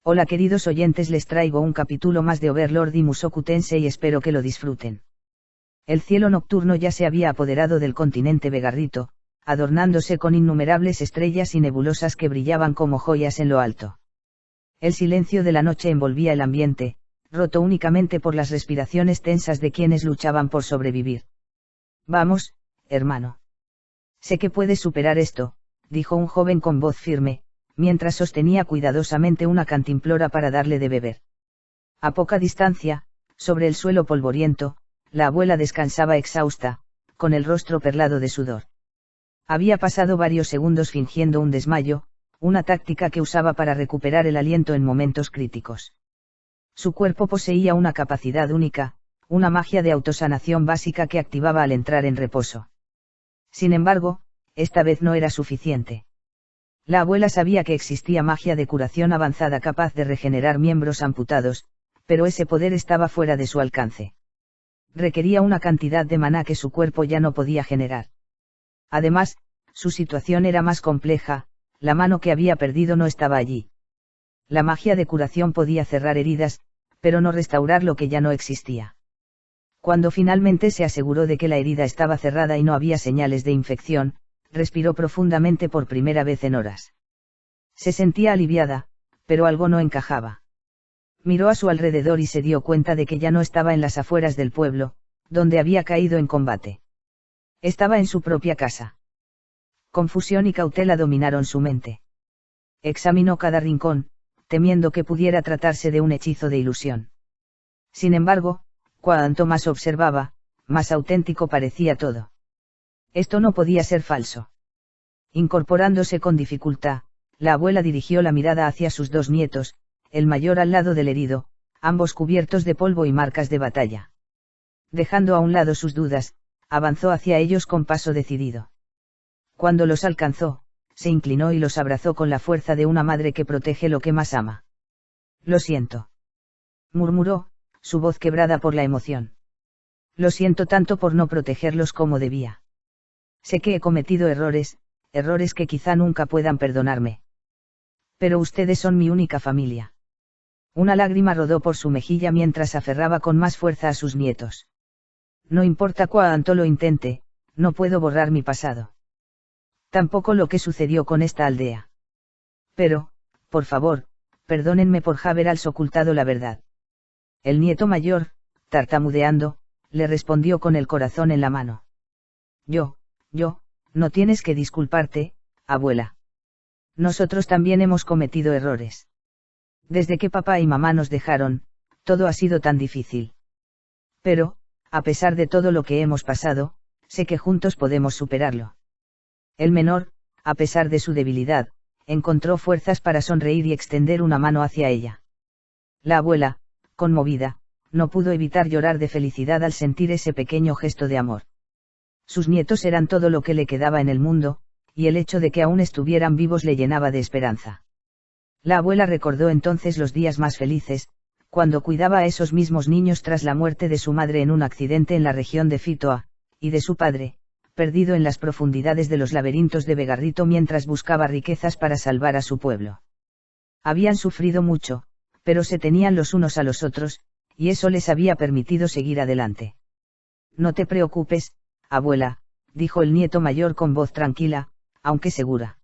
Hola queridos oyentes, les traigo un capítulo más de Overlord y Mushoku Tensei y espero que lo disfruten. El cielo nocturno ya se había apoderado del continente Vegarrito, adornándose con innumerables estrellas y nebulosas que brillaban como joyas en lo alto. El silencio de la noche envolvía el ambiente, roto únicamente por las respiraciones tensas de quienes luchaban por sobrevivir. Vamos, hermano. Sé que puedes superar esto, dijo un joven con voz firme, mientras sostenía cuidadosamente una cantimplora para darle de beber. A poca distancia, sobre el suelo polvoriento, la abuela descansaba exhausta, con el rostro perlado de sudor. Había pasado varios segundos fingiendo un desmayo, una táctica que usaba para recuperar el aliento en momentos críticos. Su cuerpo poseía una capacidad única, una magia de autosanación básica que activaba al entrar en reposo. Sin embargo, esta vez no era suficiente. La abuela sabía que existía magia de curación avanzada capaz de regenerar miembros amputados, pero ese poder estaba fuera de su alcance. Requería una cantidad de maná que su cuerpo ya no podía generar. Además, su situación era más compleja, la mano que había perdido no estaba allí. La magia de curación podía cerrar heridas, pero no restaurar lo que ya no existía. Cuando finalmente se aseguró de que la herida estaba cerrada y no había señales de infección, respiró profundamente por primera vez en horas. Se sentía aliviada, pero algo no encajaba. Miró a su alrededor y se dio cuenta de que ya no estaba en las afueras del pueblo, donde había caído en combate. Estaba en su propia casa. Confusión y cautela dominaron su mente. Examinó cada rincón, temiendo que pudiera tratarse de un hechizo de ilusión. Sin embargo, cuanto más observaba, más auténtico parecía todo. Esto no podía ser falso. Incorporándose con dificultad, la abuela dirigió la mirada hacia sus dos nietos, el mayor al lado del herido, ambos cubiertos de polvo y marcas de batalla. Dejando a un lado sus dudas, avanzó hacia ellos con paso decidido. Cuando los alcanzó, se inclinó y los abrazó con la fuerza de una madre que protege lo que más ama. Lo siento. Murmuró, su voz quebrada por la emoción. Lo siento tanto por no protegerlos como debía. Sé que he cometido errores que quizá nunca puedan perdonarme. Pero ustedes son mi única familia. Una lágrima rodó por su mejilla mientras aferraba con más fuerza a sus nietos. No importa cuánto lo intente, no puedo borrar mi pasado. Tampoco lo que sucedió con esta aldea. Pero, por favor, perdónenme por haber ocultado la verdad. El nieto mayor, tartamudeando, le respondió con el corazón en la mano. No tienes que disculparte, abuela. Nosotros también hemos cometido errores. Desde que papá y mamá nos dejaron, todo ha sido tan difícil. Pero, a pesar de todo lo que hemos pasado, sé que juntos podemos superarlo. El menor, a pesar de su debilidad, encontró fuerzas para sonreír y extender una mano hacia ella. La abuela, conmovida, no pudo evitar llorar de felicidad al sentir ese pequeño gesto de amor. Sus nietos eran todo lo que le quedaba en el mundo, y el hecho de que aún estuvieran vivos le llenaba de esperanza. La abuela recordó entonces los días más felices, cuando cuidaba a esos mismos niños tras la muerte de su madre en un accidente en la región de Fitoa, y de su padre, perdido en las profundidades de los laberintos de Vegarrito mientras buscaba riquezas para salvar a su pueblo. Habían sufrido mucho, pero se tenían los unos a los otros, y eso les había permitido seguir adelante. No te preocupes, abuela, dijo el nieto mayor con voz tranquila, aunque segura.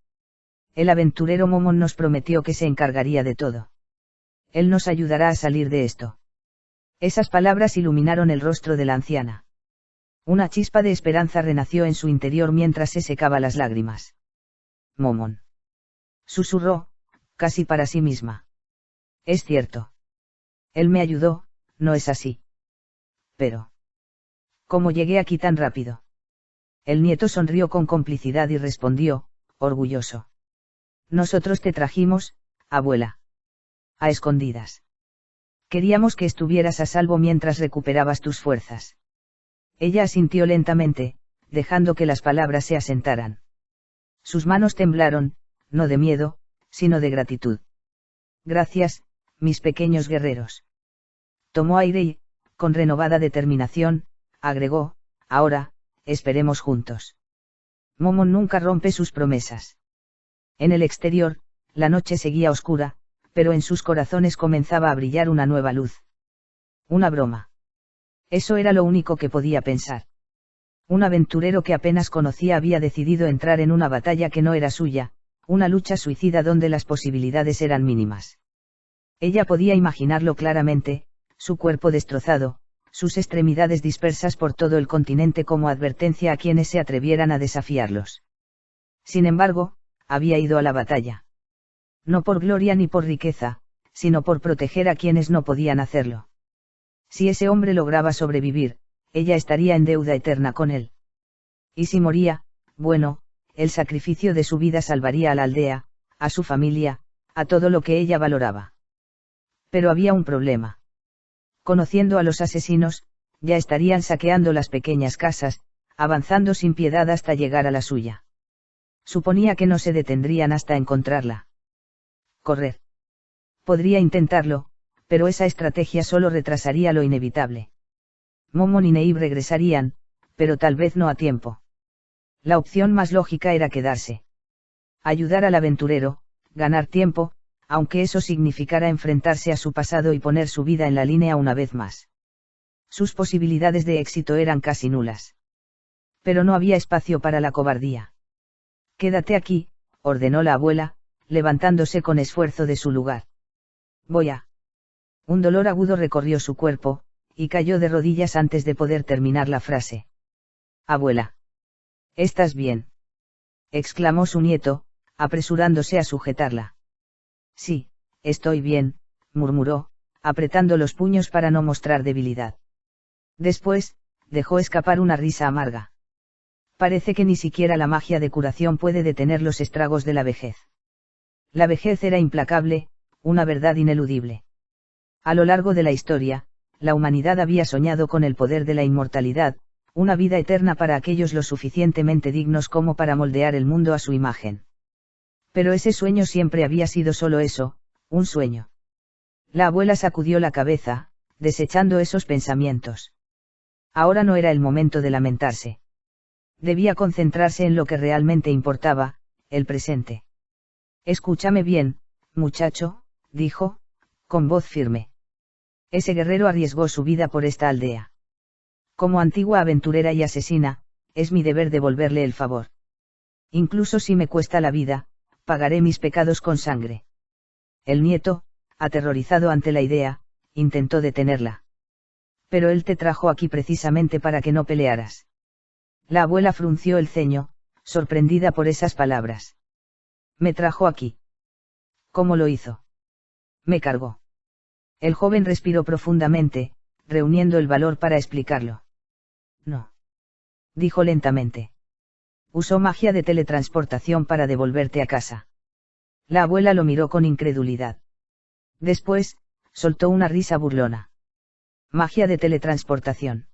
El aventurero Momon nos prometió que se encargaría de todo. Él nos ayudará a salir de esto. Esas palabras iluminaron el rostro de la anciana. Una chispa de esperanza renació en su interior mientras se secaba las lágrimas. Momon. Susurró, casi para sí misma. Es cierto. Él me ayudó, ¿no es así? Pero... ¿cómo llegué aquí tan rápido? El nieto sonrió con complicidad y respondió, orgulloso. Nosotros te trajimos, abuela. A escondidas. Queríamos que estuvieras a salvo mientras recuperabas tus fuerzas. Ella asintió lentamente, dejando que las palabras se asentaran. Sus manos temblaron, no de miedo, sino de gratitud. Gracias, mis pequeños guerreros. Tomó aire y, con renovada determinación, agregó, ahora, esperemos juntos. Momon nunca rompe sus promesas. En el exterior, la noche seguía oscura, pero en sus corazones comenzaba a brillar una nueva luz. Una broma. Eso era lo único que podía pensar. Un aventurero que apenas conocía había decidido entrar en una batalla que no era suya, una lucha suicida donde las posibilidades eran mínimas. Ella podía imaginarlo claramente, su cuerpo destrozado, sus extremidades dispersas por todo el continente como advertencia a quienes se atrevieran a desafiarlos. Sin embargo, había ido a la batalla. No por gloria ni por riqueza, sino por proteger a quienes no podían hacerlo. Si ese hombre lograba sobrevivir, ella estaría en deuda eterna con él. Y si moría, bueno, el sacrificio de su vida salvaría a la aldea, a su familia, a todo lo que ella valoraba. Pero había un problema. Conociendo a los asesinos, ya estarían saqueando las pequeñas casas, avanzando sin piedad hasta llegar a la suya. Suponía que no se detendrían hasta encontrarla. Correr. Podría intentarlo, pero esa estrategia solo retrasaría lo inevitable. Momon y Neib regresarían, pero tal vez no a tiempo. La opción más lógica era quedarse. Ayudar al aventurero, ganar tiempo, aunque eso significara enfrentarse a su pasado y poner su vida en la línea una vez más. Sus posibilidades de éxito eran casi nulas. Pero no había espacio para la cobardía. Quédate aquí, ordenó la abuela, levantándose con esfuerzo de su lugar. Voy a. Un dolor agudo recorrió su cuerpo, y cayó de rodillas antes de poder terminar la frase. Abuela. ¿Estás bien? Exclamó su nieto, apresurándose a sujetarla. Sí, estoy bien, murmuró, apretando los puños para no mostrar debilidad. Después, dejó escapar una risa amarga. Parece que ni siquiera la magia de curación puede detener los estragos de la vejez. La vejez era implacable, una verdad ineludible. A lo largo de la historia, la humanidad había soñado con el poder de la inmortalidad, una vida eterna para aquellos lo suficientemente dignos como para moldear el mundo a su imagen. Pero ese sueño siempre había sido solo eso, un sueño. La abuela sacudió la cabeza, desechando esos pensamientos. Ahora no era el momento de lamentarse. Debía concentrarse en lo que realmente importaba, el presente. Escúchame bien, muchacho, dijo, con voz firme. Ese guerrero arriesgó su vida por esta aldea. Como antigua aventurera y asesina, es mi deber devolverle el favor. Incluso si me cuesta la vida, pagaré mis pecados con sangre. El nieto, aterrorizado ante la idea, intentó detenerla. Pero él te trajo aquí precisamente para que no pelearas. La abuela frunció el ceño, sorprendida por esas palabras. Me trajo aquí. ¿Cómo lo hizo? Me cargó. El joven respiró profundamente, reuniendo el valor para explicarlo. No. Dijo lentamente. Usó magia de teletransportación para devolverte a casa. La abuela lo miró con incredulidad. Después, soltó una risa burlona. Magia de teletransportación.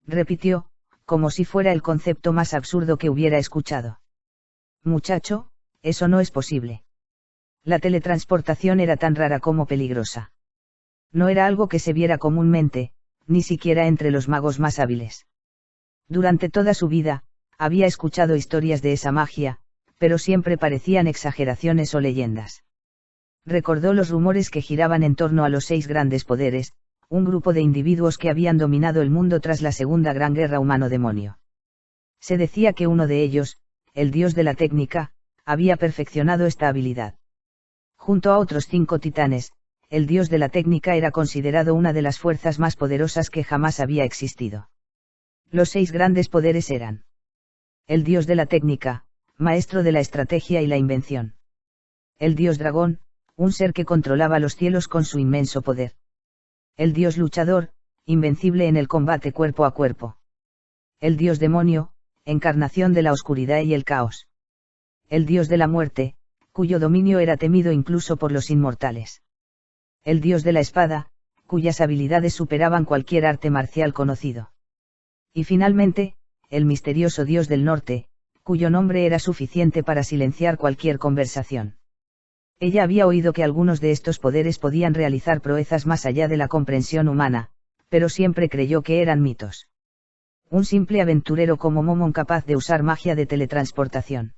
Repitió, como si fuera el concepto más absurdo que hubiera escuchado. Muchacho, eso no es posible. La teletransportación era tan rara como peligrosa. No era algo que se viera comúnmente, ni siquiera entre los magos más hábiles. Durante toda su vida, había escuchado historias de esa magia, pero siempre parecían exageraciones o leyendas. Recordó los rumores que giraban en torno a los 6 grandes poderes, un grupo de individuos que habían dominado el mundo tras la Segunda Gran Guerra humano-demonio. Se decía que uno de ellos, el dios de la técnica, había perfeccionado esta habilidad. Junto a otros 5 titanes, el dios de la técnica era considerado una de las fuerzas más poderosas que jamás había existido. Los 6 grandes poderes eran: el dios de la técnica, maestro de la estrategia y la invención; el dios dragón, un ser que controlaba los cielos con su inmenso poder; el dios luchador, invencible en el combate cuerpo a cuerpo; el dios demonio, encarnación de la oscuridad y el caos; el dios de la muerte, cuyo dominio era temido incluso por los inmortales; el dios de la espada, cuyas habilidades superaban cualquier arte marcial conocido; y finalmente, el misterioso dios del norte, cuyo nombre era suficiente para silenciar cualquier conversación. Ella había oído que algunos de estos poderes podían realizar proezas más allá de la comprensión humana, pero siempre creyó que eran mitos. Un simple aventurero como Momon capaz de usar magia de teletransportación.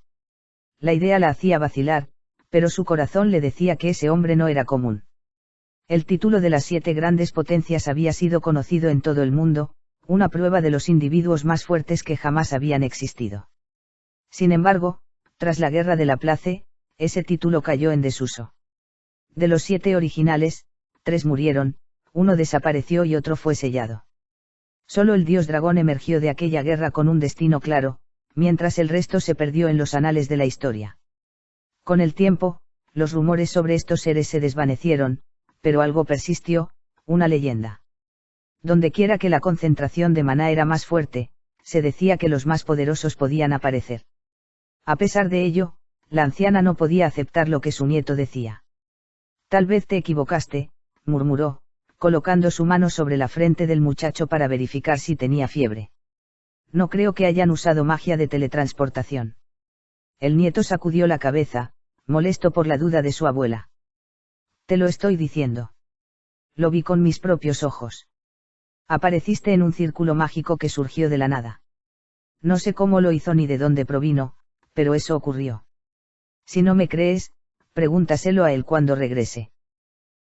La idea la hacía vacilar, Pero su corazón le decía que ese hombre no era común. El título de las 7 grandes potencias había sido conocido en todo el mundo, una prueba de los individuos más fuertes que jamás habían existido. Sin embargo, tras la guerra de Laplace, ese título cayó en desuso. De los 7 originales, 3 murieron, uno desapareció y otro fue sellado. Solo el dios dragón emergió de aquella guerra con un destino claro, mientras el resto se perdió en los anales de la historia. Con el tiempo, los rumores sobre estos seres se desvanecieron, pero algo persistió, una leyenda. Dondequiera que la concentración de maná era más fuerte, se decía que los más poderosos podían aparecer. A pesar de ello, la anciana no podía aceptar lo que su nieto decía. Tal vez te equivocaste, murmuró, colocando su mano sobre la frente del muchacho para verificar si tenía fiebre. No creo que hayan usado magia de teletransportación. El nieto sacudió la cabeza, molesto por la duda de su abuela. Te lo estoy diciendo. Lo vi con mis propios ojos. Apareciste en un círculo mágico que surgió de la nada. No sé cómo lo hizo ni de dónde provino, pero eso ocurrió. Si no me crees, pregúntaselo a él cuando regrese.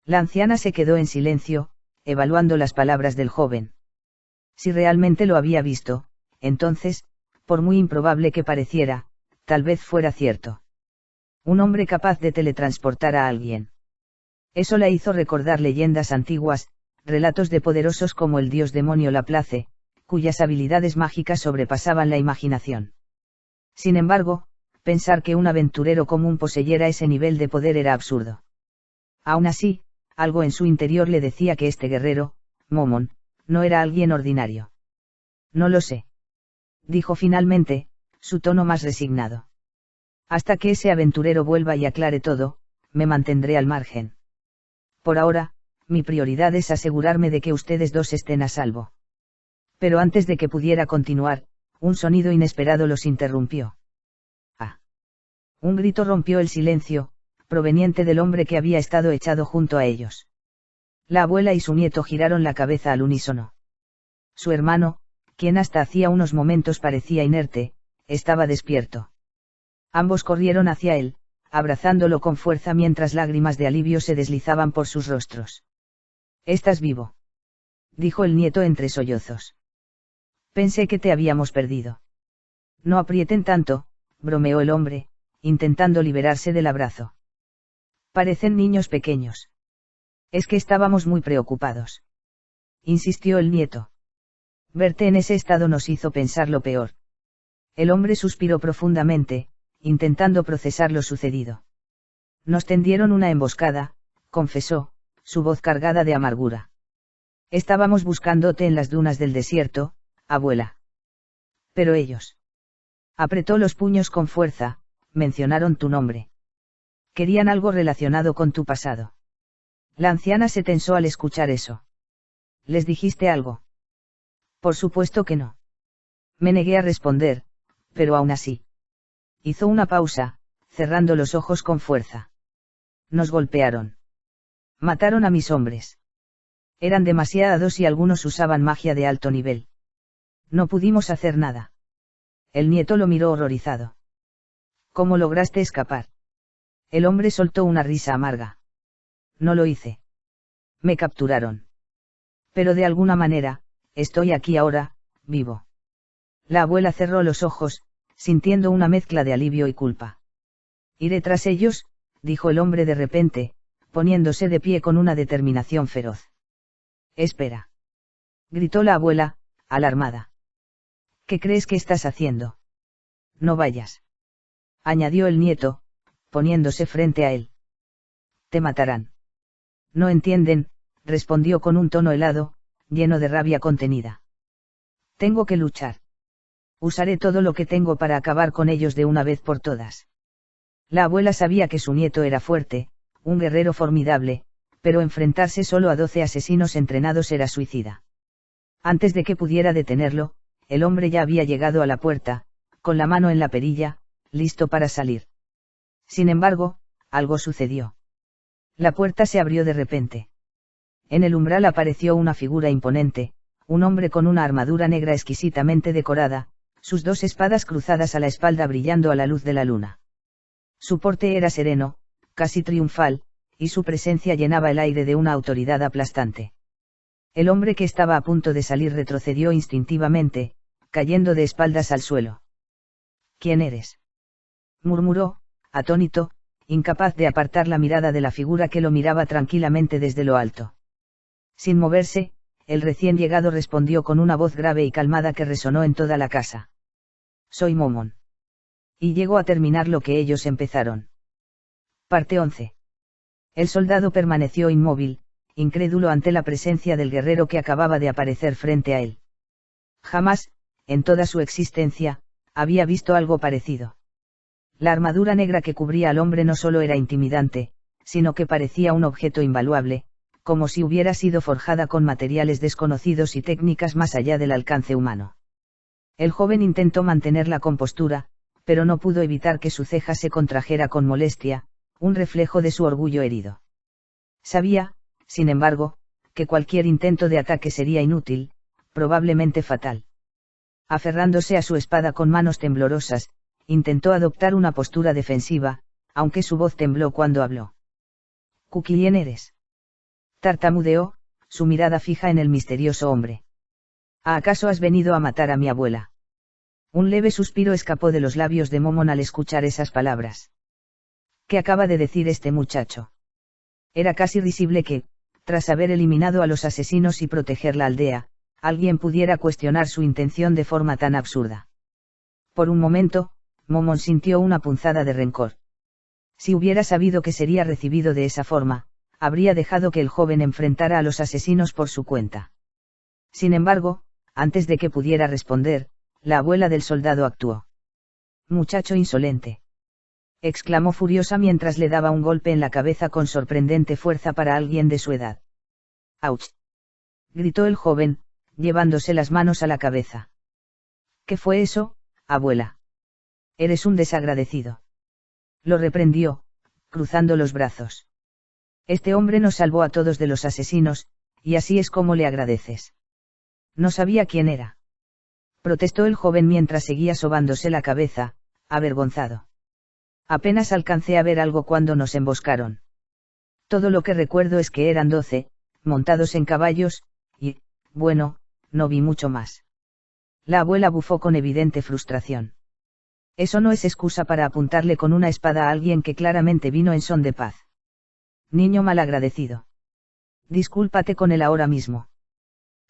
La anciana se quedó en silencio, evaluando las palabras del joven. Si realmente lo había visto, entonces, por muy improbable que pareciera, tal vez fuera cierto. Un hombre capaz de teletransportar a alguien. Eso la hizo recordar leyendas antiguas, relatos de poderosos como el dios demonio Laplace, cuyas habilidades mágicas sobrepasaban la imaginación. Sin embargo, pensar que un aventurero común poseyera ese nivel de poder era absurdo. Aún así, algo en su interior le decía que este guerrero, Momon, no era alguien ordinario. No lo sé. Dijo finalmente, su tono más resignado. Hasta que ese aventurero vuelva y aclare todo, me mantendré al margen. Por ahora, mi prioridad es asegurarme de que ustedes dos estén a salvo. Pero antes de que pudiera continuar, un sonido inesperado los interrumpió. ¡Ah! Un grito rompió el silencio, proveniente del hombre que había estado echado junto a ellos. La abuela y su nieto giraron la cabeza al unísono. Su hermano, quien hasta hacía unos momentos parecía inerte, estaba despierto. Ambos corrieron hacia él, abrazándolo con fuerza mientras lágrimas de alivio se deslizaban por sus rostros. «¿Estás vivo?», dijo el nieto entre sollozos. «Pensé que te habíamos perdido». «No aprieten tanto», bromeó el hombre, intentando liberarse del abrazo. «Parecen niños pequeños». «Es que estábamos muy preocupados», insistió el nieto. «Verte en ese estado nos hizo pensar lo peor». El hombre suspiró profundamente, intentando procesar lo sucedido. «Nos tendieron una emboscada», confesó, su voz cargada de amargura. «Estábamos buscándote en las dunas del desierto, abuela». «Pero ellos». Apretó los puños con fuerza, «mencionaron tu nombre. Querían algo relacionado con tu pasado». La anciana se tensó al escuchar eso. «¿Les dijiste algo?». «Por supuesto que no». Me negué a responder, pero aún así. Hizo una pausa, cerrando los ojos con fuerza. «Nos golpearon. Mataron a mis hombres. Eran demasiados y algunos usaban magia de alto nivel. No pudimos hacer nada». El nieto lo miró horrorizado. «¿Cómo lograste escapar?». El hombre soltó una risa amarga. «No lo hice. Me capturaron. Pero de alguna manera, estoy aquí ahora, vivo». La abuela cerró los ojos, sintiendo una mezcla de alivio y culpa. «Iré tras ellos», dijo el hombre de repente, poniéndose de pie con una determinación feroz. «Espera», gritó la abuela, alarmada. «¿Qué crees que estás haciendo?». «No vayas», añadió el nieto, poniéndose frente a él. «Te matarán». «No entienden», respondió con un tono helado, lleno de rabia contenida. «Tengo que luchar. Usaré todo lo que tengo para acabar con ellos de una vez por todas». La abuela sabía que su nieto era fuerte, un guerrero formidable, pero enfrentarse solo a 12 asesinos entrenados era suicida. Antes de que pudiera detenerlo, el hombre ya había llegado a la puerta, con la mano en la perilla, listo para salir. Sin embargo, algo sucedió. La puerta se abrió de repente. En el umbral apareció una figura imponente, un hombre con una armadura negra exquisitamente decorada, sus 2 espadas cruzadas a la espalda brillando a la luz de la luna. Su porte era sereno, casi triunfal, y su presencia llenaba el aire de una autoridad aplastante. El hombre que estaba a punto de salir retrocedió instintivamente, cayendo de espaldas al suelo. ¿Quién eres?, murmuró, atónito, incapaz de apartar la mirada de la figura que lo miraba tranquilamente desde lo alto. Sin moverse, el recién llegado respondió con una voz grave y calmada que resonó en toda la casa. Soy Momon. Y llegó a terminar lo que ellos empezaron. Parte 11. El soldado permaneció inmóvil, incrédulo ante la presencia del guerrero que acababa de aparecer frente a él. Jamás, en toda su existencia, había visto algo parecido. La armadura negra que cubría al hombre no solo era intimidante, sino que parecía un objeto invaluable, como si hubiera sido forjada con materiales desconocidos y técnicas más allá del alcance humano. El joven intentó mantener la compostura, pero no pudo evitar que su ceja se contrajera con molestia, un reflejo de su orgullo herido. Sabía, sin embargo, que cualquier intento de ataque sería inútil, probablemente fatal. Aferrándose a su espada con manos temblorosas, intentó adoptar una postura defensiva, aunque su voz tembló cuando habló. ¿Quién eres?, tartamudeó, su mirada fija en el misterioso hombre. ¿Acaso has venido a matar a mi abuela? Un leve suspiro escapó de los labios de Momon al escuchar esas palabras. ¿Qué acaba de decir este muchacho? Era casi risible que, tras haber eliminado a los asesinos y proteger la aldea, alguien pudiera cuestionar su intención de forma tan absurda. Por un momento, Momon sintió una punzada de rencor. Si hubiera sabido que sería recibido de esa forma, habría dejado que el joven enfrentara a los asesinos por su cuenta. Sin embargo, antes de que pudiera responder, la abuela del soldado actuó. «Muchacho insolente», exclamó furiosa mientras le daba un golpe en la cabeza con sorprendente fuerza para alguien de su edad. «¡Auch!», gritó el joven, llevándose las manos a la cabeza. «¿Qué fue eso, abuela? Eres un desagradecido». Lo reprendió, cruzando los brazos. «Este hombre nos salvó a todos de los asesinos, y así es como le agradeces». «No sabía quién era», protestó el joven mientras seguía sobándose la cabeza, avergonzado. «Apenas alcancé a ver algo cuando nos emboscaron. Todo lo que recuerdo es que eran 12, montados en caballos, y, bueno, no vi mucho más». La abuela bufó con evidente frustración. Eso no es excusa para apuntarle con una espada a alguien que claramente vino en son de paz. «Niño malagradecido. Discúlpate con él ahora mismo».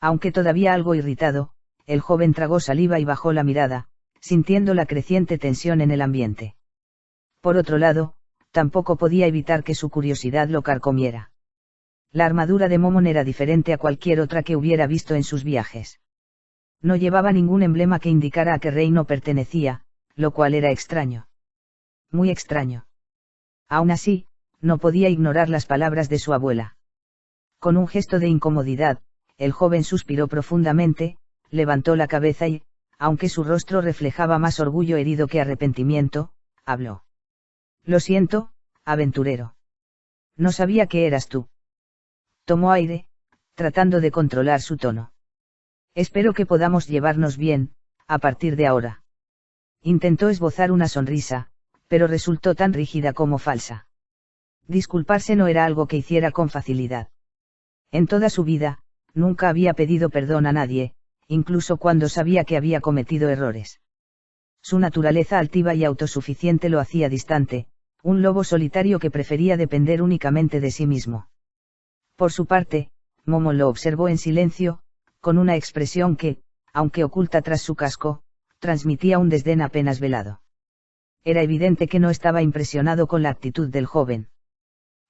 Aunque todavía algo irritado, el joven tragó saliva y bajó la mirada, sintiendo la creciente tensión en el ambiente. Por otro lado, tampoco podía evitar que su curiosidad lo carcomiera. La armadura de Momon era diferente a cualquier otra que hubiera visto en sus viajes. No llevaba ningún emblema que indicara a qué reino pertenecía, lo cual era extraño. Muy extraño. Aún así, no podía ignorar las palabras de su abuela. Con un gesto de incomodidad, el joven suspiró profundamente, levantó la cabeza y, aunque su rostro reflejaba más orgullo herido que arrepentimiento, habló. «Lo siento, aventurero. No sabía que eras tú». Tomó aire, tratando de controlar su tono. «Espero que podamos llevarnos bien, a partir de ahora». Intentó esbozar una sonrisa, pero resultó tan rígida como falsa. Disculparse no era algo que hiciera con facilidad. En toda su vida, nunca había pedido perdón a nadie, incluso cuando sabía que había cometido errores. Su naturaleza altiva y autosuficiente lo hacía distante, un lobo solitario que prefería depender únicamente de sí mismo. Por su parte, Momon lo observó en silencio, con una expresión que, aunque oculta tras su casco, transmitía un desdén apenas velado. Era evidente que no estaba impresionado con la actitud del joven.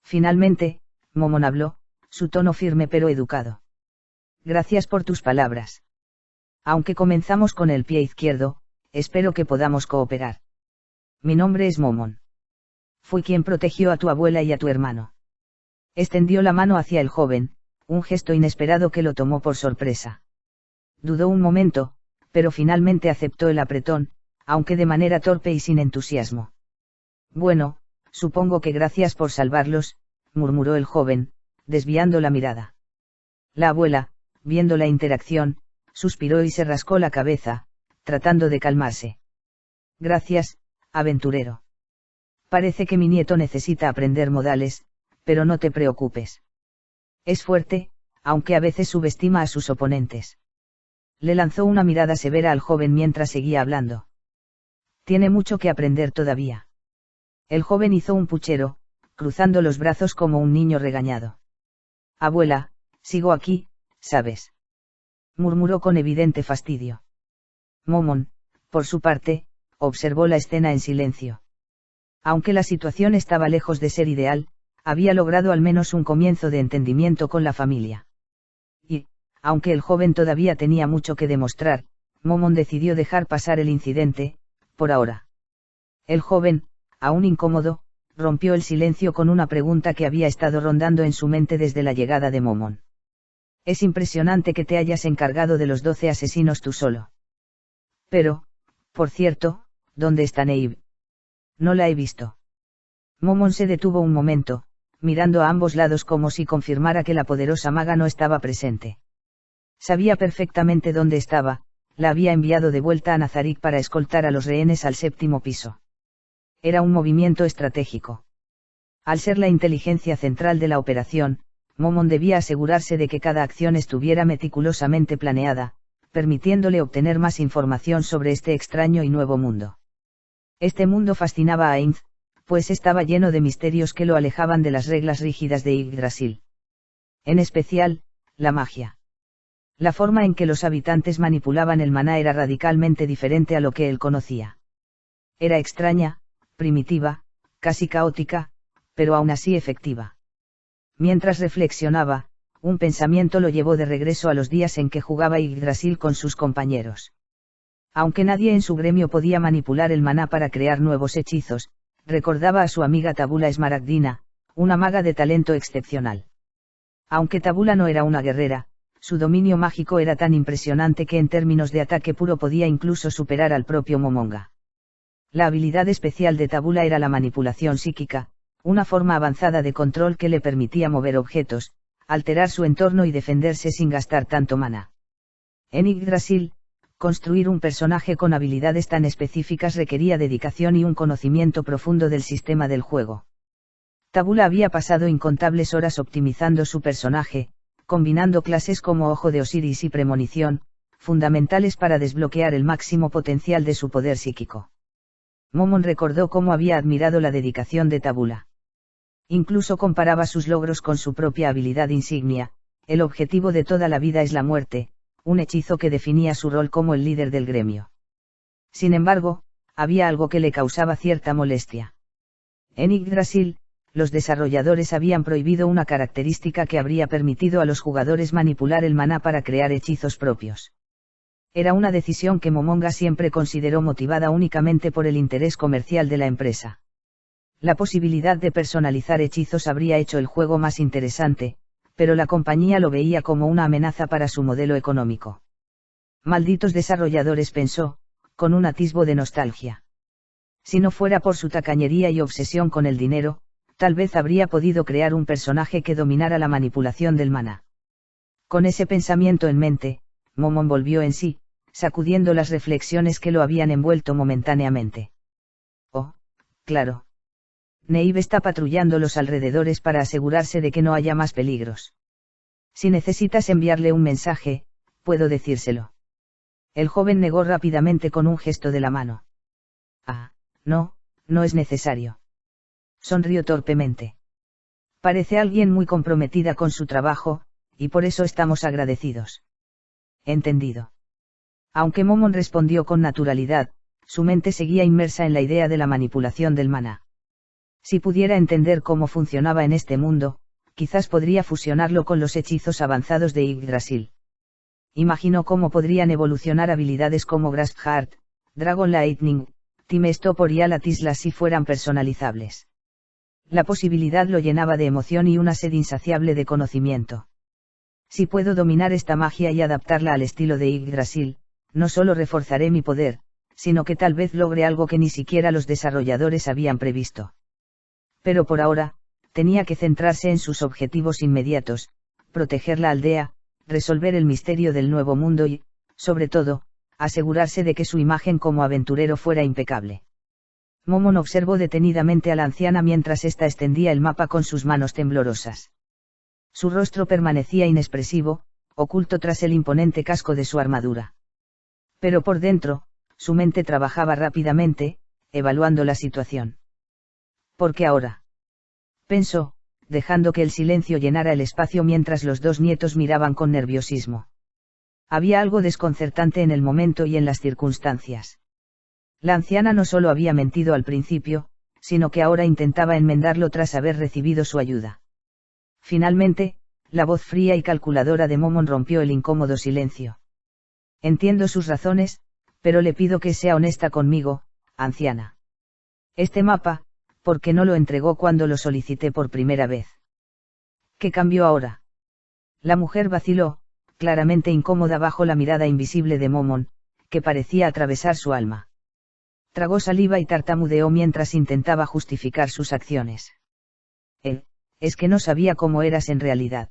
Finalmente, Momon habló, su tono firme pero educado. «Gracias por tus palabras. Aunque comenzamos con el pie izquierdo, espero que podamos cooperar. Mi nombre es Momon. Fui quien protegió a tu abuela y a tu hermano». Extendió la mano hacia el joven, un gesto inesperado que lo tomó por sorpresa. Dudó un momento, pero finalmente aceptó el apretón, aunque de manera torpe y sin entusiasmo. «Bueno, supongo que gracias por salvarlos», murmuró el joven, desviando la mirada. La abuela, viendo la interacción, suspiró y se rascó la cabeza, tratando de calmarse. «Gracias, aventurero. Parece que mi nieto necesita aprender modales, pero no te preocupes. Es fuerte, aunque a veces subestima a sus oponentes. Le lanzó una mirada severa al joven mientras seguía hablando. Tiene mucho que aprender todavía. El joven hizo un puchero, cruzando los brazos como un niño regañado. Abuela, sigo aquí, ¿sabes? Murmuró con evidente fastidio. Momon, por su parte, observó la escena en silencio. Aunque la situación estaba lejos de ser ideal, había logrado al menos un comienzo de entendimiento con la familia. Y, aunque el joven todavía tenía mucho que demostrar, Momon decidió dejar pasar el incidente, por ahora. El joven, aún incómodo, rompió el silencio con una pregunta que había estado rondando en su mente desde la llegada de Momon. Es impresionante que te hayas encargado de los 12 asesinos tú solo. Pero, por cierto, ¿dónde está Neve? No la he visto. Momon se detuvo un momento, mirando a ambos lados como si confirmara que la poderosa maga no estaba presente. Sabía perfectamente dónde estaba, la había enviado de vuelta a Nazarick para escoltar a los rehenes al 7º piso. Era un movimiento estratégico. Al ser la inteligencia central de la operación, Momon debía asegurarse de que cada acción estuviera meticulosamente planeada, permitiéndole obtener más información sobre este extraño y nuevo mundo. Este mundo fascinaba a Ainz, pues estaba lleno de misterios que lo alejaban de las reglas rígidas de Yggdrasil. En especial, la magia. La forma en que los habitantes manipulaban el maná era radicalmente diferente a lo que él conocía. Era extraña, primitiva, casi caótica, pero aún así efectiva. Mientras reflexionaba, un pensamiento lo llevó de regreso a los días en que jugaba Yggdrasil con sus compañeros. Aunque nadie en su gremio podía manipular el maná para crear nuevos hechizos, recordaba a su amiga Tabula Esmaragdina, una maga de talento excepcional. Aunque Tabula no era una guerrera, su dominio mágico era tan impresionante que en términos de ataque puro podía incluso superar al propio Momonga. La habilidad especial de Tabula era la manipulación psíquica, una forma avanzada de control que le permitía mover objetos, alterar su entorno y defenderse sin gastar tanto maná. En Yggdrasil, construir un personaje con habilidades tan específicas requería dedicación y un conocimiento profundo del sistema del juego. Tabula había pasado incontables horas optimizando su personaje, combinando clases como Ojo de Osiris y Premonición, fundamentales para desbloquear el máximo potencial de su poder psíquico. Momon recordó cómo había admirado la dedicación de Tabula. Incluso comparaba sus logros con su propia habilidad insignia, el objetivo de toda la vida es la muerte, un hechizo que definía su rol como el líder del gremio. Sin embargo, había algo que le causaba cierta molestia. En Yggdrasil, los desarrolladores habían prohibido una característica que habría permitido a los jugadores manipular el maná para crear hechizos propios. Era una decisión que Momonga siempre consideró motivada únicamente por el interés comercial de la empresa. La posibilidad de personalizar hechizos habría hecho el juego más interesante, pero la compañía lo veía como una amenaza para su modelo económico. Malditos desarrolladores, pensó, con un atisbo de nostalgia. Si no fuera por su tacañería y obsesión con el dinero, tal vez habría podido crear un personaje que dominara la manipulación del maná. Con ese pensamiento en mente, Momon volvió en sí, sacudiendo las reflexiones que lo habían envuelto momentáneamente. Oh, claro. Neve está patrullando los alrededores para asegurarse de que no haya más peligros. Si necesitas enviarle un mensaje, puedo decírselo. El joven negó rápidamente con un gesto de la mano. Ah, no, no es necesario. Sonrió torpemente. Parece alguien muy comprometida con su trabajo, y por eso estamos agradecidos. Entendido. Aunque Momon respondió con naturalidad, su mente seguía inmersa en la idea de la manipulación del maná. Si pudiera entender cómo funcionaba en este mundo, quizás podría fusionarlo con los hechizos avanzados de Yggdrasil. Imaginó cómo podrían evolucionar habilidades como Grasp Heart, Dragon Lightning, Time Stopper y Alatisla si fueran personalizables. La posibilidad lo llenaba de emoción y una sed insaciable de conocimiento. Si puedo dominar esta magia y adaptarla al estilo de Yggdrasil, no solo reforzaré mi poder, sino que tal vez logre algo que ni siquiera los desarrolladores habían previsto. Pero por ahora, tenía que centrarse en sus objetivos inmediatos, proteger la aldea, resolver el misterio del nuevo mundo y, sobre todo, asegurarse de que su imagen como aventurero fuera impecable. Momon observó detenidamente a la anciana mientras ésta extendía el mapa con sus manos temblorosas. Su rostro permanecía inexpresivo, oculto tras el imponente casco de su armadura. Pero por dentro, su mente trabajaba rápidamente, evaluando la situación. ¿Por qué ahora? Pensó, dejando que el silencio llenara el espacio mientras los dos nietos miraban con nerviosismo. Había algo desconcertante en el momento y en las circunstancias. La anciana no solo había mentido al principio, sino que ahora intentaba enmendarlo tras haber recibido su ayuda. Finalmente, la voz fría y calculadora de Momon rompió el incómodo silencio. Entiendo sus razones, pero le pido que sea honesta conmigo, anciana. Este mapa, ¿por qué no lo entregó cuando lo solicité por primera vez? ¿Qué cambió ahora? La mujer vaciló, claramente incómoda bajo la mirada invisible de Momon, que parecía atravesar su alma. Tragó saliva y tartamudeó mientras intentaba justificar sus acciones. Es que no sabía cómo eras en realidad.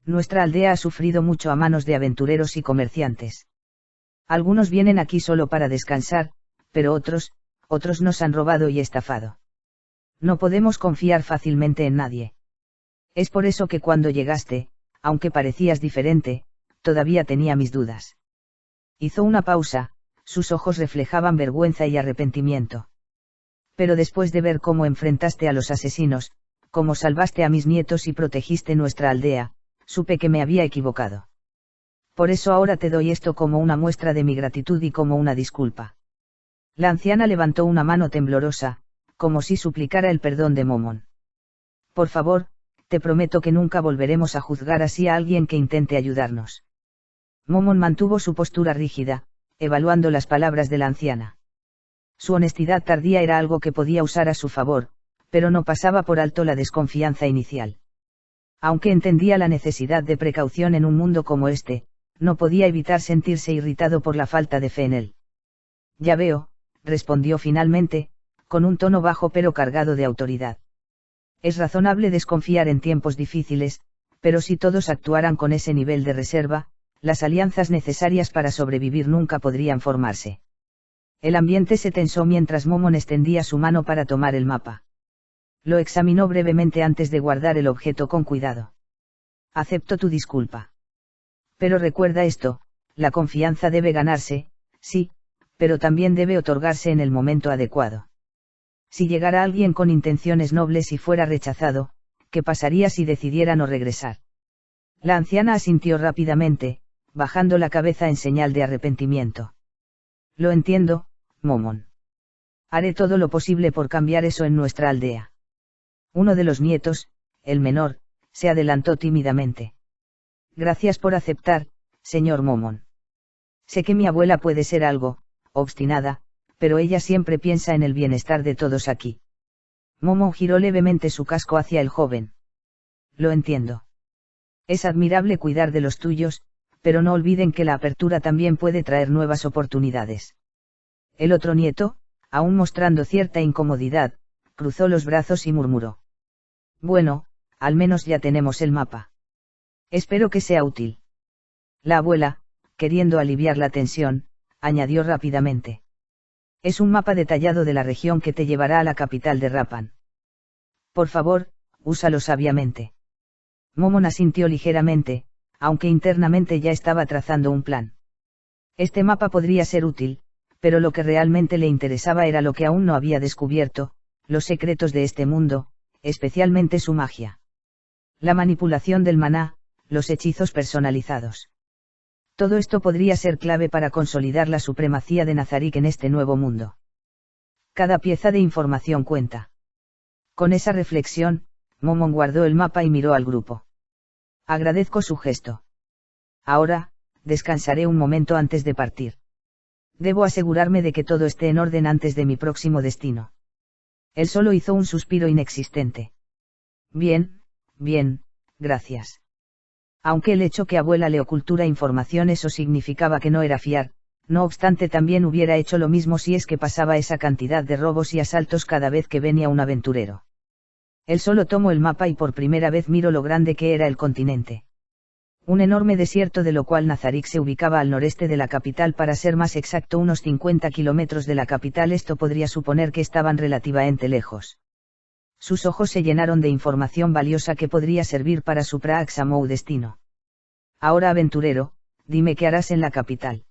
Nuestra aldea ha sufrido mucho a manos de aventureros y comerciantes. Algunos vienen aquí solo para descansar, pero otros nos han robado y estafado. No podemos confiar fácilmente en nadie. Es por eso que cuando llegaste, aunque parecías diferente, todavía tenía mis dudas. Hizo una pausa, sus ojos reflejaban vergüenza y arrepentimiento. Pero después de ver cómo enfrentaste a los asesinos, cómo salvaste a mis nietos y protegiste nuestra aldea, supe que me había equivocado. Por eso ahora te doy esto como una muestra de mi gratitud y como una disculpa. La anciana levantó una mano temblorosa, como si suplicara el perdón de Momon. Por favor, te prometo que nunca volveremos a juzgar así a alguien que intente ayudarnos. Momon mantuvo su postura rígida, evaluando las palabras de la anciana. Su honestidad tardía era algo que podía usar a su favor, pero no pasaba por alto la desconfianza inicial. Aunque entendía la necesidad de precaución en un mundo como este, no podía evitar sentirse irritado por la falta de fe en él. Ya veo, respondió finalmente, con un tono bajo pero cargado de autoridad. Es razonable desconfiar en tiempos difíciles, pero si todos actuaran con ese nivel de reserva, las alianzas necesarias para sobrevivir nunca podrían formarse. El ambiente se tensó mientras Momon extendía su mano para tomar el mapa. Lo examinó brevemente antes de guardar el objeto con cuidado. Acepto tu disculpa. Pero recuerda esto, la confianza debe ganarse, sí, pero también debe otorgarse en el momento adecuado. Si llegara alguien con intenciones nobles y fuera rechazado, ¿qué pasaría si decidiera no regresar? La anciana asintió rápidamente, bajando la cabeza en señal de arrepentimiento. Lo entiendo, Momon. Haré todo lo posible por cambiar eso en nuestra aldea. Uno de los nietos, el menor, se adelantó tímidamente. Gracias por aceptar, señor Momon. Sé que mi abuela puede ser algo obstinada, pero ella siempre piensa en el bienestar de todos aquí. Momon giró levemente su casco hacia el joven. Lo entiendo. Es admirable cuidar de los tuyos, pero no olviden que la apertura también puede traer nuevas oportunidades. El otro nieto, aún mostrando cierta incomodidad, cruzó los brazos y murmuró. Bueno, al menos ya tenemos el mapa. Espero que sea útil. La abuela, queriendo aliviar la tensión, añadió rápidamente. Es un mapa detallado de la región que te llevará a la capital de Rapan. Por favor, úsalo sabiamente. Momon asintió ligeramente, aunque internamente ya estaba trazando un plan. Este mapa podría ser útil, pero lo que realmente le interesaba era lo que aún no había descubierto, los secretos de este mundo, especialmente su magia. La manipulación del maná, los hechizos personalizados. Todo esto podría ser clave para consolidar la supremacía de Nazarick en este nuevo mundo. Cada pieza de información cuenta. Con esa reflexión, Momon guardó el mapa y miró al grupo. Agradezco su gesto. Ahora, descansaré un momento antes de partir. Debo asegurarme de que todo esté en orden antes de mi próximo destino. Él solo hizo un suspiro inexistente. Bien, gracias. Aunque el hecho que abuela le ocultara información eso significaba que no era fiar, no obstante también hubiera hecho lo mismo si es que pasaba esa cantidad de robos y asaltos cada vez que venía un aventurero. Él solo tomó el mapa y por primera vez miró lo grande que era el continente. Un enorme desierto de lo cual Nazarik se ubicaba al noreste de la capital, para ser más exacto unos 50 kilómetros de la capital. Esto podría suponer que estaban relativamente lejos. Sus ojos se llenaron de información valiosa que podría servir para su próximo destino. Ahora, aventurero, dime qué harás en la capital.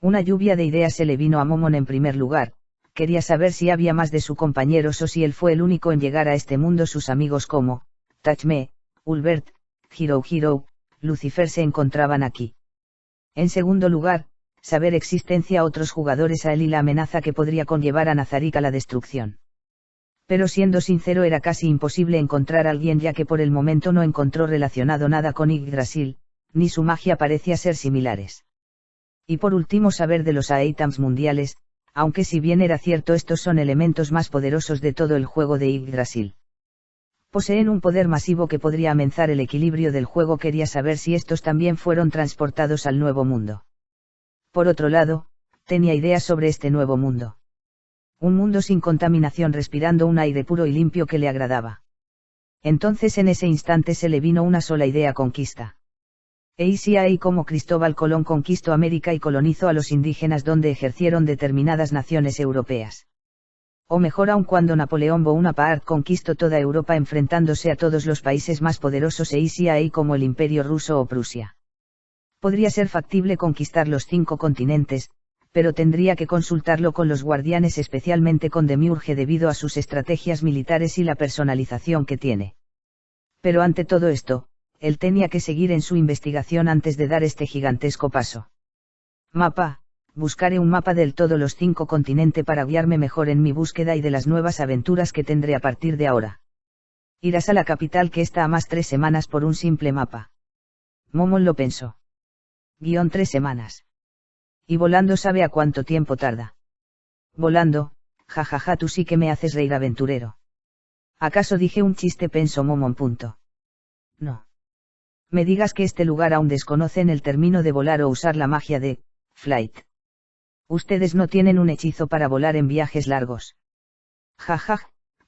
Una lluvia de ideas se le vino a Momon. En primer lugar, quería saber si había más de sus compañeros o si él fue el único en llegar a este mundo. Sus amigos como Tachme, Ulbert, Hiro, Lucifer se encontraban aquí. En segundo lugar, saber existencia otros jugadores a él y la amenaza que podría conllevar a Nazarik a la destrucción. Pero siendo sincero, era casi imposible encontrar a alguien, ya que por el momento no encontró relacionado nada con Yggdrasil, ni su magia parecía ser similares. Y por último, saber de los Aetams mundiales, aunque si bien era cierto estos son elementos más poderosos de todo el juego de Yggdrasil. Poseen un poder masivo que podría amenazar el equilibrio del juego. Quería saber si estos también fueron transportados al Nuevo Mundo. Por otro lado, tenía ideas sobre este Nuevo Mundo. Un mundo sin contaminación, respirando un aire puro y limpio que le agradaba. Entonces en ese instante se le vino una sola idea: conquista. Y si ahí como Cristóbal Colón conquistó América y colonizó a los indígenas donde ejercieron determinadas naciones europeas. O mejor aún, cuando Napoleón Bonaparte conquistó toda Europa enfrentándose a todos los países más poderosos, y si ahí como el Imperio Ruso o Prusia. Podría ser factible conquistar los 5 continentes, pero tendría que consultarlo con los guardianes, especialmente con Demiurge, debido a sus estrategias militares y la personalización que tiene. Pero ante todo esto, él tenía que seguir en su investigación antes de dar este gigantesco paso. Mapa. Buscaré un mapa del todos los 5 continentes para guiarme mejor en mi búsqueda y de las nuevas aventuras que tendré a partir de ahora. Irás a la capital, que está a más 3 semanas, por un simple mapa. Momon lo pensó. 3 semanas. Y volando, ¿sabe a cuánto tiempo tarda? Volando, jajaja, tú sí que me haces reír, aventurero. ¿Acaso dije un chiste?, pensó Momon. No. Me digas que este lugar aún desconocen el término de volar o usar la magia de flight. Ustedes no tienen un hechizo para volar en viajes largos. Jajaj,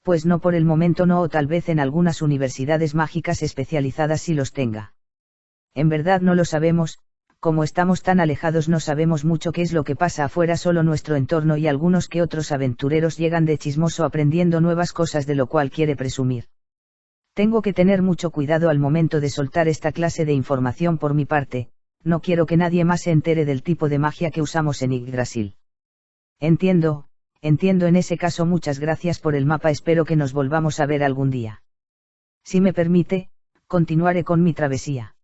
pues no, por el momento no, o tal vez en algunas universidades mágicas especializadas sí los tenga. En verdad no lo sabemos, como estamos tan alejados no sabemos mucho qué es lo que pasa afuera, solo nuestro entorno y algunos que otros aventureros llegan de chismoso aprendiendo nuevas cosas, de lo cual quiere presumir. Tengo que tener mucho cuidado al momento de soltar esta clase de información por mi parte. No quiero que nadie más se entere del tipo de magia que usamos en Yggdrasil. Entiendo, en ese caso muchas gracias por el mapa, espero que nos volvamos a ver algún día. Si me permite, continuaré con mi travesía.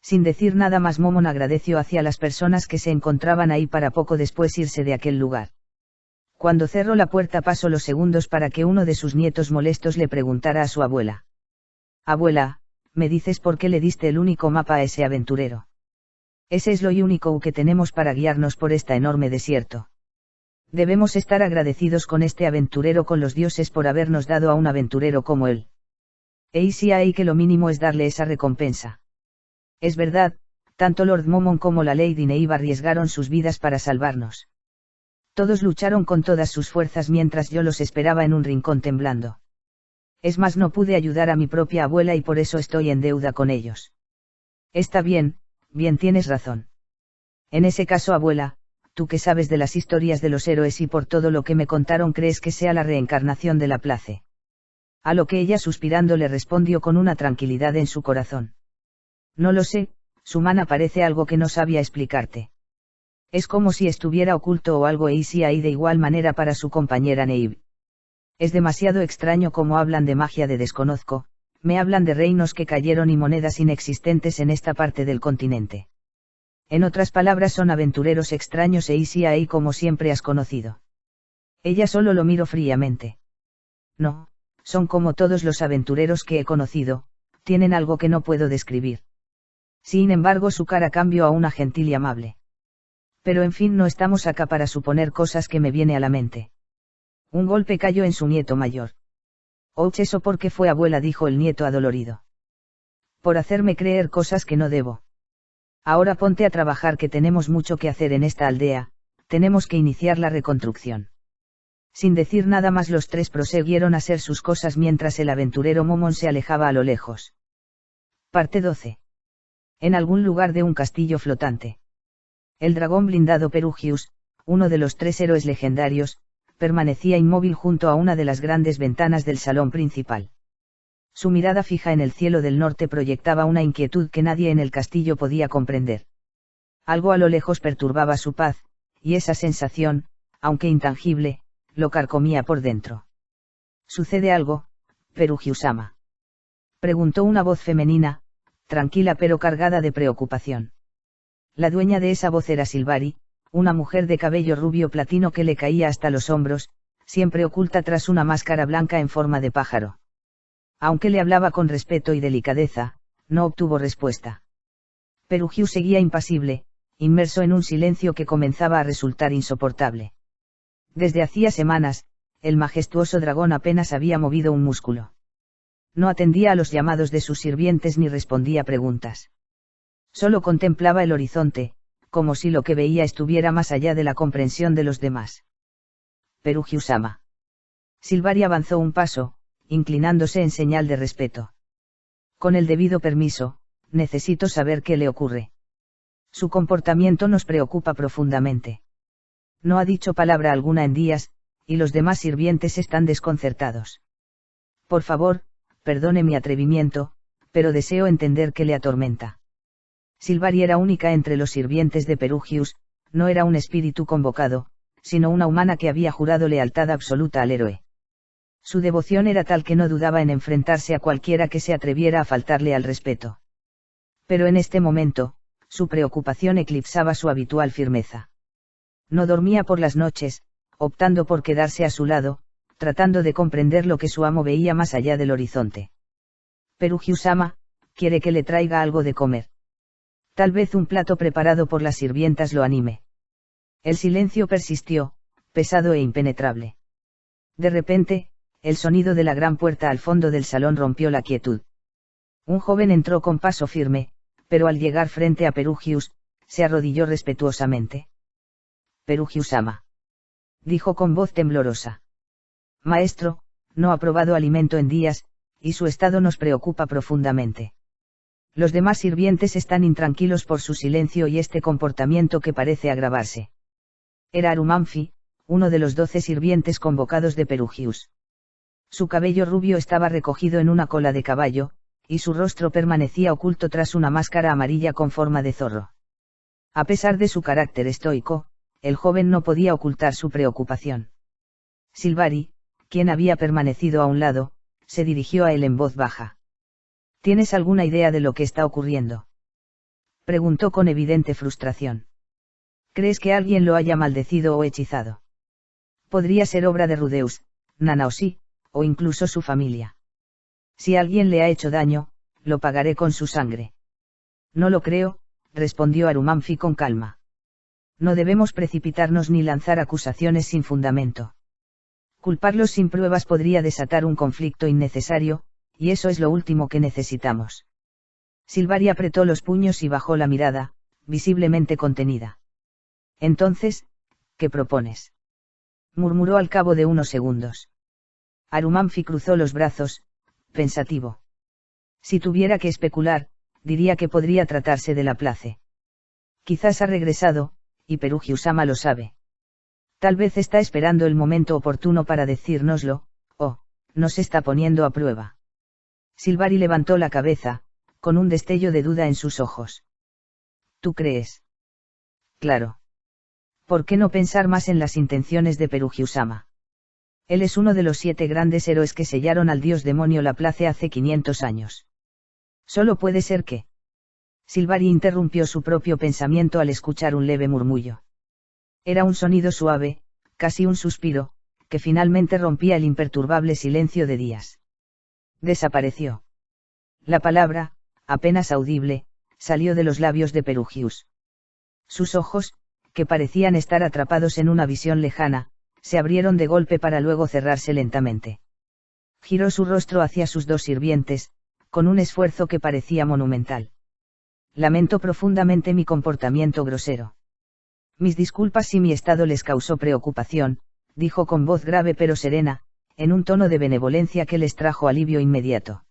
Sin decir nada más, Momon agradeció hacia las personas que se encontraban ahí para poco después irse de aquel lugar. Cuando cerró la puerta pasó los segundos para que uno de sus nietos molestos le preguntara a su abuela. Abuela, ¿me dices por qué le diste el único mapa a ese aventurero? Ese es lo único que tenemos para guiarnos por este enorme desierto. Debemos estar agradecidos con este aventurero, con los dioses, por habernos dado a un aventurero como él. Y si hay que lo mínimo es darle esa recompensa. Es verdad, tanto Lord Momon como la Lady Neve arriesgaron sus vidas para salvarnos. Todos lucharon con todas sus fuerzas mientras yo los esperaba en un rincón temblando. Es más, no pude ayudar a mi propia abuela y por eso estoy en deuda con ellos. Está bien, tienes razón. En ese caso, abuela, tú que sabes de las historias de los héroes y por todo lo que me contaron, ¿crees que sea la reencarnación de Laplace? A lo que ella, suspirando, le respondió con una tranquilidad en su corazón. No lo sé, su mana parece algo que no sabía explicarte. Es como si estuviera oculto o algo, y si hay de igual manera para su compañera Neve. Es demasiado extraño como hablan de magia de desconozco, me hablan de reinos que cayeron y monedas inexistentes en esta parte del continente. En otras palabras, son aventureros extraños, y si hay como siempre has conocido. Ella solo lo miró fríamente. No, son como todos los aventureros que he conocido, tienen algo que no puedo describir. Sin embargo, su cara cambió a una gentil y amable. Pero en fin, no estamos acá para suponer cosas que me viene a la mente. Un golpe cayó en su nieto mayor. «Ouch, eso porque fue, abuela», dijo el nieto adolorido. «Por hacerme creer cosas que no debo. Ahora ponte a trabajar, que tenemos mucho que hacer en esta aldea, tenemos que iniciar la reconstrucción». Sin decir nada más, los tres prosiguieron a hacer sus cosas mientras el aventurero Momon se alejaba a lo lejos. Parte 12. En algún lugar de un castillo flotante. El dragón blindado Perugius, uno de los 3 héroes legendarios, permanecía inmóvil junto a una de las grandes ventanas del salón principal. Su mirada fija en el cielo del norte proyectaba una inquietud que nadie en el castillo podía comprender. Algo a lo lejos perturbaba su paz, y esa sensación, aunque intangible, lo carcomía por dentro. ¿Sucede algo, Perugius-sama?, preguntó una voz femenina, tranquila pero cargada de preocupación. La dueña de esa voz era Sylvari, una mujer de cabello rubio platino que le caía hasta los hombros, siempre oculta tras una máscara blanca en forma de pájaro. Aunque le hablaba con respeto y delicadeza, no obtuvo respuesta. Perugius seguía impasible, inmerso en un silencio que comenzaba a resultar insoportable. Desde hacía semanas, el majestuoso dragón apenas había movido un músculo. No atendía a los llamados de sus sirvientes ni respondía preguntas. Solo contemplaba el horizonte, como si lo que veía estuviera más allá de la comprensión de los demás. Perugius-sama. Sylvari avanzó un paso, inclinándose en señal de respeto. Con el debido permiso, necesito saber qué le ocurre. Su comportamiento nos preocupa profundamente. No ha dicho palabra alguna en días, y los demás sirvientes están desconcertados. Por favor, perdone mi atrevimiento, pero deseo entender qué le atormenta. Sylvari era única entre los sirvientes de Perugius, no era un espíritu convocado, sino una humana que había jurado lealtad absoluta al héroe. Su devoción era tal que no dudaba en enfrentarse a cualquiera que se atreviera a faltarle al respeto. Pero en este momento, su preocupación eclipsaba su habitual firmeza. No dormía por las noches, optando por quedarse a su lado, tratando de comprender lo que su amo veía más allá del horizonte. Perugius-sama, quiere que le traiga algo de comer. Tal vez un plato preparado por las sirvientas lo anime. El silencio persistió, pesado e impenetrable. De repente, el sonido de la gran puerta al fondo del salón rompió la quietud. Un joven entró con paso firme, pero al llegar frente a Perugius, se arrodilló respetuosamente. Perugius-sama, dijo con voz temblorosa. Maestro, no ha probado alimento en días, y su estado nos preocupa profundamente. Los demás sirvientes están intranquilos por su silencio y este comportamiento que parece agravarse. Era Arumanfi, uno de los 12 sirvientes convocados de Perugius. Su cabello rubio estaba recogido en una cola de caballo, y su rostro permanecía oculto tras una máscara amarilla con forma de zorro. A pesar de su carácter estoico, el joven no podía ocultar su preocupación. Sylvari, quien había permanecido a un lado, se dirigió a él en voz baja. ¿Tienes alguna idea de lo que está ocurriendo?, preguntó con evidente frustración. ¿Crees que alguien lo haya maldecido o hechizado? Podría ser obra de Rudeus, Nanaoshi, o incluso su familia. Si alguien le ha hecho daño, lo pagaré con su sangre. No lo creo, respondió Arumanfi con calma. No debemos precipitarnos ni lanzar acusaciones sin fundamento. Culparlos sin pruebas podría desatar un conflicto innecesario, y eso es lo último que necesitamos. Sylvari apretó los puños y bajó la mirada, visiblemente contenida. Entonces, ¿qué propones?, murmuró al cabo de unos segundos. Arumanfi cruzó los brazos, pensativo. Si tuviera que especular, diría que podría tratarse de Laplace. Quizás ha regresado, y Perugius-sama lo sabe. Tal vez está esperando el momento oportuno para decírnoslo, o, nos está poniendo a prueba. Sylvari levantó la cabeza, con un destello de duda en sus ojos. ¿Tú crees? Claro. ¿Por qué no pensar más en las intenciones de Perugius-sama? Él es uno de los 7 grandes héroes que sellaron al dios demonio Laplace hace 500 años. Solo puede ser que... Sylvari interrumpió su propio pensamiento al escuchar un leve murmullo. Era un sonido suave, casi un suspiro, que finalmente rompía el imperturbable silencio de días. Desapareció. La palabra, apenas audible, salió de los labios de Perugius. Sus ojos, que parecían estar atrapados en una visión lejana, se abrieron de golpe para luego cerrarse lentamente. Giró su rostro hacia sus 2 sirvientes, con un esfuerzo que parecía monumental. Lamento profundamente mi comportamiento grosero. Mis disculpas si mi estado les causó preocupación, dijo con voz grave pero serena, en un tono de benevolencia que les trajo alivio inmediato.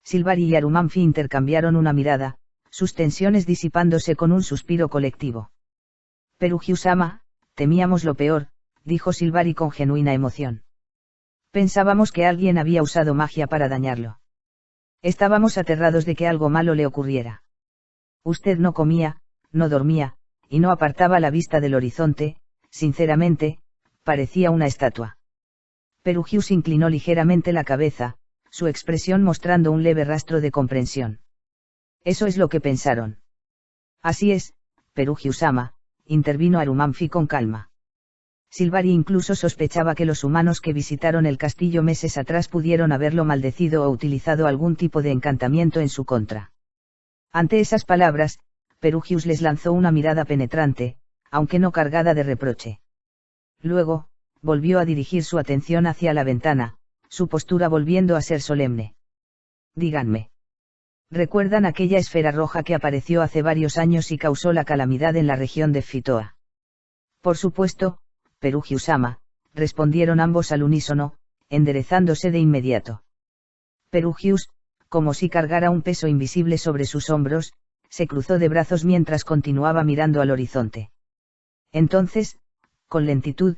Sylvari y Arumanfi intercambiaron una mirada, sus tensiones disipándose con un suspiro colectivo. Perugiusama, temíamos lo peor, dijo Silvari con genuina emoción. Pensábamos que alguien había usado magia para dañarlo. Estábamos aterrados de que algo malo le ocurriera. Usted no comía, no dormía, y no apartaba la vista del horizonte, sinceramente, parecía una estatua. Perugius inclinó ligeramente la cabeza, su expresión mostrando un leve rastro de comprensión. Eso es lo que pensaron. Así es, Perugiusama, intervino Arumanfi con calma. Silvari incluso sospechaba que los humanos que visitaron el castillo meses atrás pudieron haberlo maldecido o utilizado algún tipo de encantamiento en su contra. Ante esas palabras, Perugius les lanzó una mirada penetrante, aunque no cargada de reproche. Luego, volvió a dirigir su atención hacia la ventana, su postura volviendo a ser solemne. Díganme. ¿Recuerdan aquella esfera roja que apareció hace varios años y causó la calamidad en la región de Fitoa? Por supuesto, Perugiusama, respondieron ambos al unísono, enderezándose de inmediato. Perugius, como si cargara un peso invisible sobre sus hombros, se cruzó de brazos mientras continuaba mirando al horizonte. Entonces, con lentitud,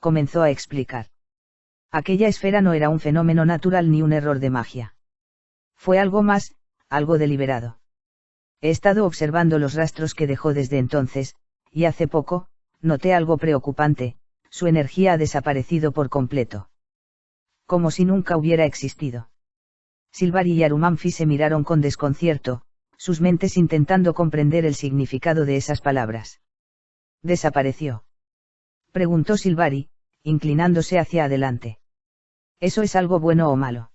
comenzó a explicar. Aquella esfera no era un fenómeno natural ni un error de magia. Fue algo más, algo deliberado. He estado observando los rastros que dejó desde entonces, y hace poco, noté algo preocupante, su energía ha desaparecido por completo. Como si nunca hubiera existido. Silvari y Arumanfi se miraron con desconcierto, sus mentes intentando comprender el significado de esas palabras. ¿Desapareció?, preguntó Silvari, inclinándose hacia adelante. ¿Eso es algo bueno o malo?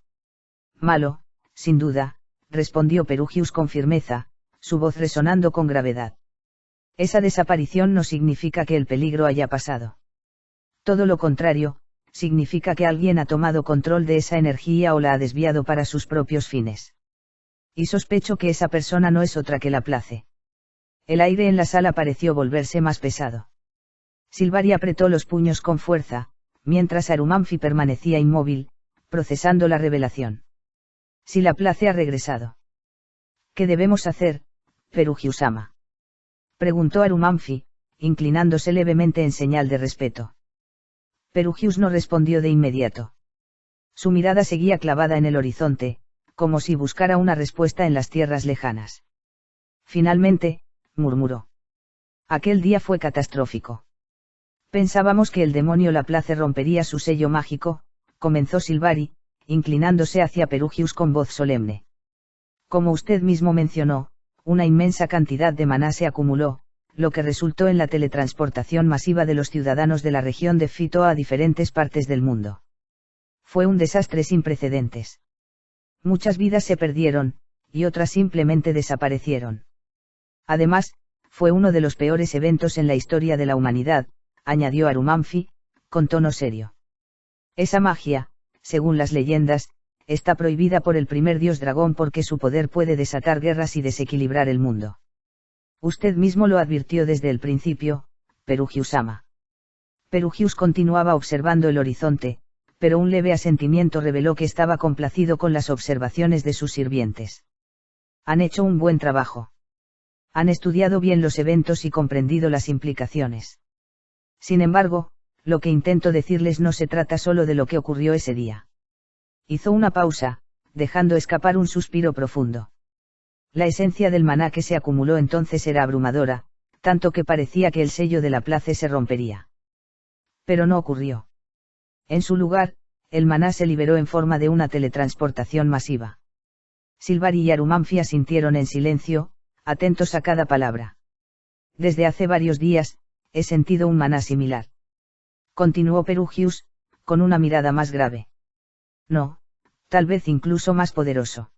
Malo, sin duda, respondió Perugius con firmeza, su voz resonando con gravedad. Esa desaparición no significa que el peligro haya pasado. Todo lo contrario, significa que alguien ha tomado control de esa energía o la ha desviado para sus propios fines. Y sospecho que esa persona no es otra que Laplace. El aire en la sala pareció volverse más pesado. Silvari apretó los puños con fuerza, mientras Arumanfi permanecía inmóvil, procesando la revelación. Si Laplace ha regresado. ¿Qué debemos hacer, Perugiusama?, preguntó Arumanfi, inclinándose levemente en señal de respeto. Perugius no respondió de inmediato. Su mirada seguía clavada en el horizonte, como si buscara una respuesta en las tierras lejanas. Finalmente, murmuró. Aquel día fue catastrófico. Pensábamos que el demonio Laplace rompería su sello mágico, comenzó Silvari, inclinándose hacia Perugius con voz solemne. Como usted mismo mencionó, una inmensa cantidad de maná se acumuló, lo que resultó en la teletransportación masiva de los ciudadanos de la región de Fitoa a diferentes partes del mundo. Fue un desastre sin precedentes. Muchas vidas se perdieron, y otras simplemente desaparecieron. Además, fue uno de los peores eventos en la historia de la humanidad, añadió Arumanfi, con tono serio. Esa magia, según las leyendas, está prohibida por el primer dios dragón porque su poder puede desatar guerras y desequilibrar el mundo. Usted mismo lo advirtió desde el principio, Perugiusama. Perugius continuaba observando el horizonte, pero un leve asentimiento reveló que estaba complacido con las observaciones de sus sirvientes. Han hecho un buen trabajo. Han estudiado bien los eventos y comprendido las implicaciones. Sin embargo, lo que intento decirles no se trata solo de lo que ocurrió ese día. Hizo una pausa, dejando escapar un suspiro profundo. La esencia del maná que se acumuló entonces era abrumadora, tanto que parecía que el sello de Laplace se rompería. Pero no ocurrió. En su lugar, el maná se liberó en forma de una teletransportación masiva. Silvari y Arumanfi asintieron en silencio, atentos a cada palabra. Desde hace varios días, he sentido un maná similar. Continuó Perugius, con una mirada más grave. No, tal vez incluso más poderoso.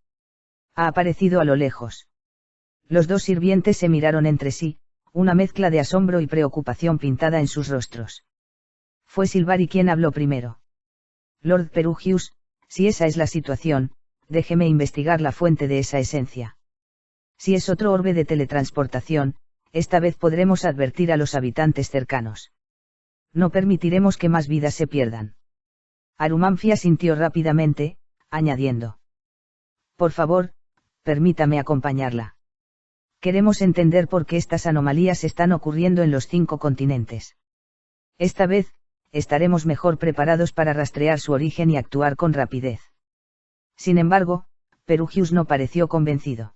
Ha aparecido a lo lejos. Los dos sirvientes se miraron entre sí, una mezcla de asombro y preocupación pintada en sus rostros. Fue Silvari quien habló primero. Lord Perugius, si esa es la situación, déjeme investigar la fuente de esa esencia. Si es otro orbe de teletransportación, esta vez podremos advertir a los habitantes cercanos. No permitiremos que más vidas se pierdan. Arumanfi asintió rápidamente, añadiendo. Por favor, permítame acompañarla. Queremos entender por qué estas anomalías están ocurriendo en los 5 continentes. Esta vez, estaremos mejor preparados para rastrear su origen y actuar con rapidez. Sin embargo, Perugius no pareció convencido.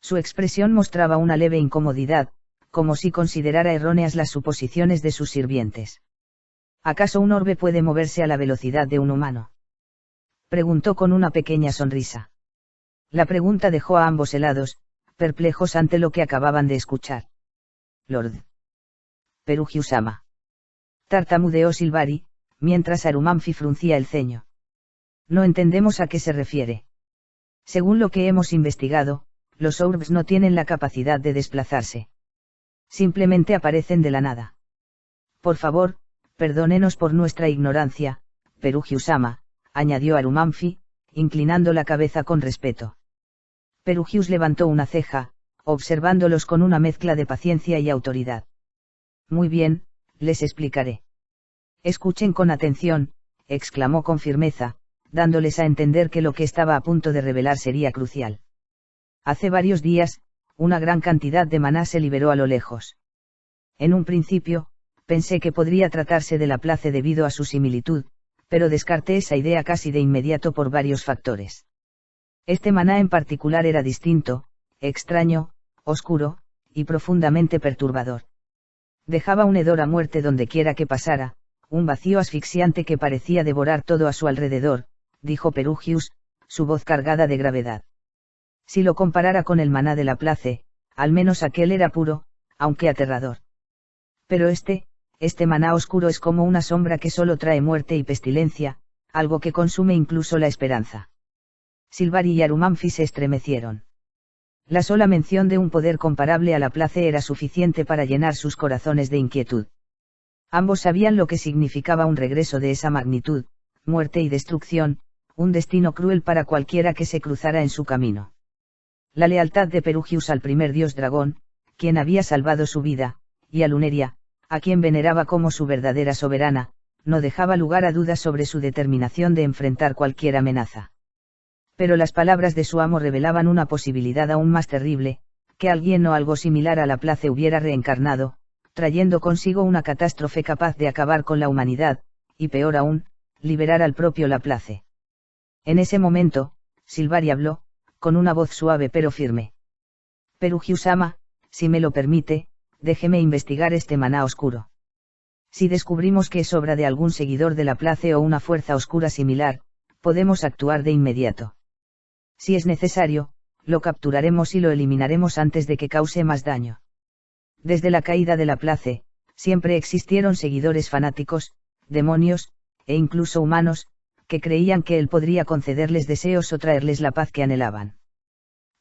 Su expresión mostraba una leve incomodidad, como si considerara erróneas las suposiciones de sus sirvientes. ¿Acaso un orbe puede moverse a la velocidad de un humano?, preguntó con una pequeña sonrisa. La pregunta dejó a ambos helados, perplejos ante lo que acababan de escuchar. Lord Perugius-sama, tartamudeó Silvari, mientras Arumanfi fruncía el ceño. No entendemos a qué se refiere. Según lo que hemos investigado, los orbs no tienen la capacidad de desplazarse. Simplemente aparecen de la nada. Por favor, perdónenos por nuestra ignorancia, Perugius-sama, añadió Arumanfi, inclinando la cabeza con respeto. Perugius levantó una ceja, observándolos con una mezcla de paciencia y autoridad. Muy bien, les explicaré. Escuchen con atención, exclamó con firmeza, dándoles a entender que lo que estaba a punto de revelar sería crucial. Hace varios días, una gran cantidad de maná se liberó a lo lejos. En un principio, pensé que podría tratarse de la place debido a su similitud, pero descarté esa idea casi de inmediato por varios factores. Este maná en particular era distinto, extraño, oscuro, y profundamente perturbador. Dejaba un hedor a muerte dondequiera que pasara, un vacío asfixiante que parecía devorar todo a su alrededor, dijo Perugius, su voz cargada de gravedad. Si lo comparara con el maná de la place, al menos aquel era puro, aunque aterrador. Pero este maná oscuro es como una sombra que solo trae muerte y pestilencia, algo que consume incluso la esperanza. Silvari y Arumanfi se estremecieron. La sola mención de un poder comparable a la place era suficiente para llenar sus corazones de inquietud. Ambos sabían lo que significaba un regreso de esa magnitud, muerte y destrucción, un destino cruel para cualquiera que se cruzara en su camino. La lealtad de Perugius al primer dios dragón, quien había salvado su vida, y a Luneria, a quien veneraba como su verdadera soberana, no dejaba lugar a dudas sobre su determinación de enfrentar cualquier amenaza. Pero las palabras de su amo revelaban una posibilidad aún más terrible, que alguien o algo similar a la place hubiera reencarnado, trayendo consigo una catástrofe capaz de acabar con la humanidad, y peor aún, liberar al propio Laplace. En ese momento, Silvari habló, con una voz suave pero firme. Perugius-sama, si me lo permite, déjeme investigar este maná oscuro. Si descubrimos que es obra de algún seguidor de Laplace o una fuerza oscura similar, podemos actuar de inmediato. Si es necesario, lo capturaremos y lo eliminaremos antes de que cause más daño. Desde la caída de Laplace, siempre existieron seguidores fanáticos, demonios, e incluso humanos, que creían que él podría concederles deseos o traerles la paz que anhelaban.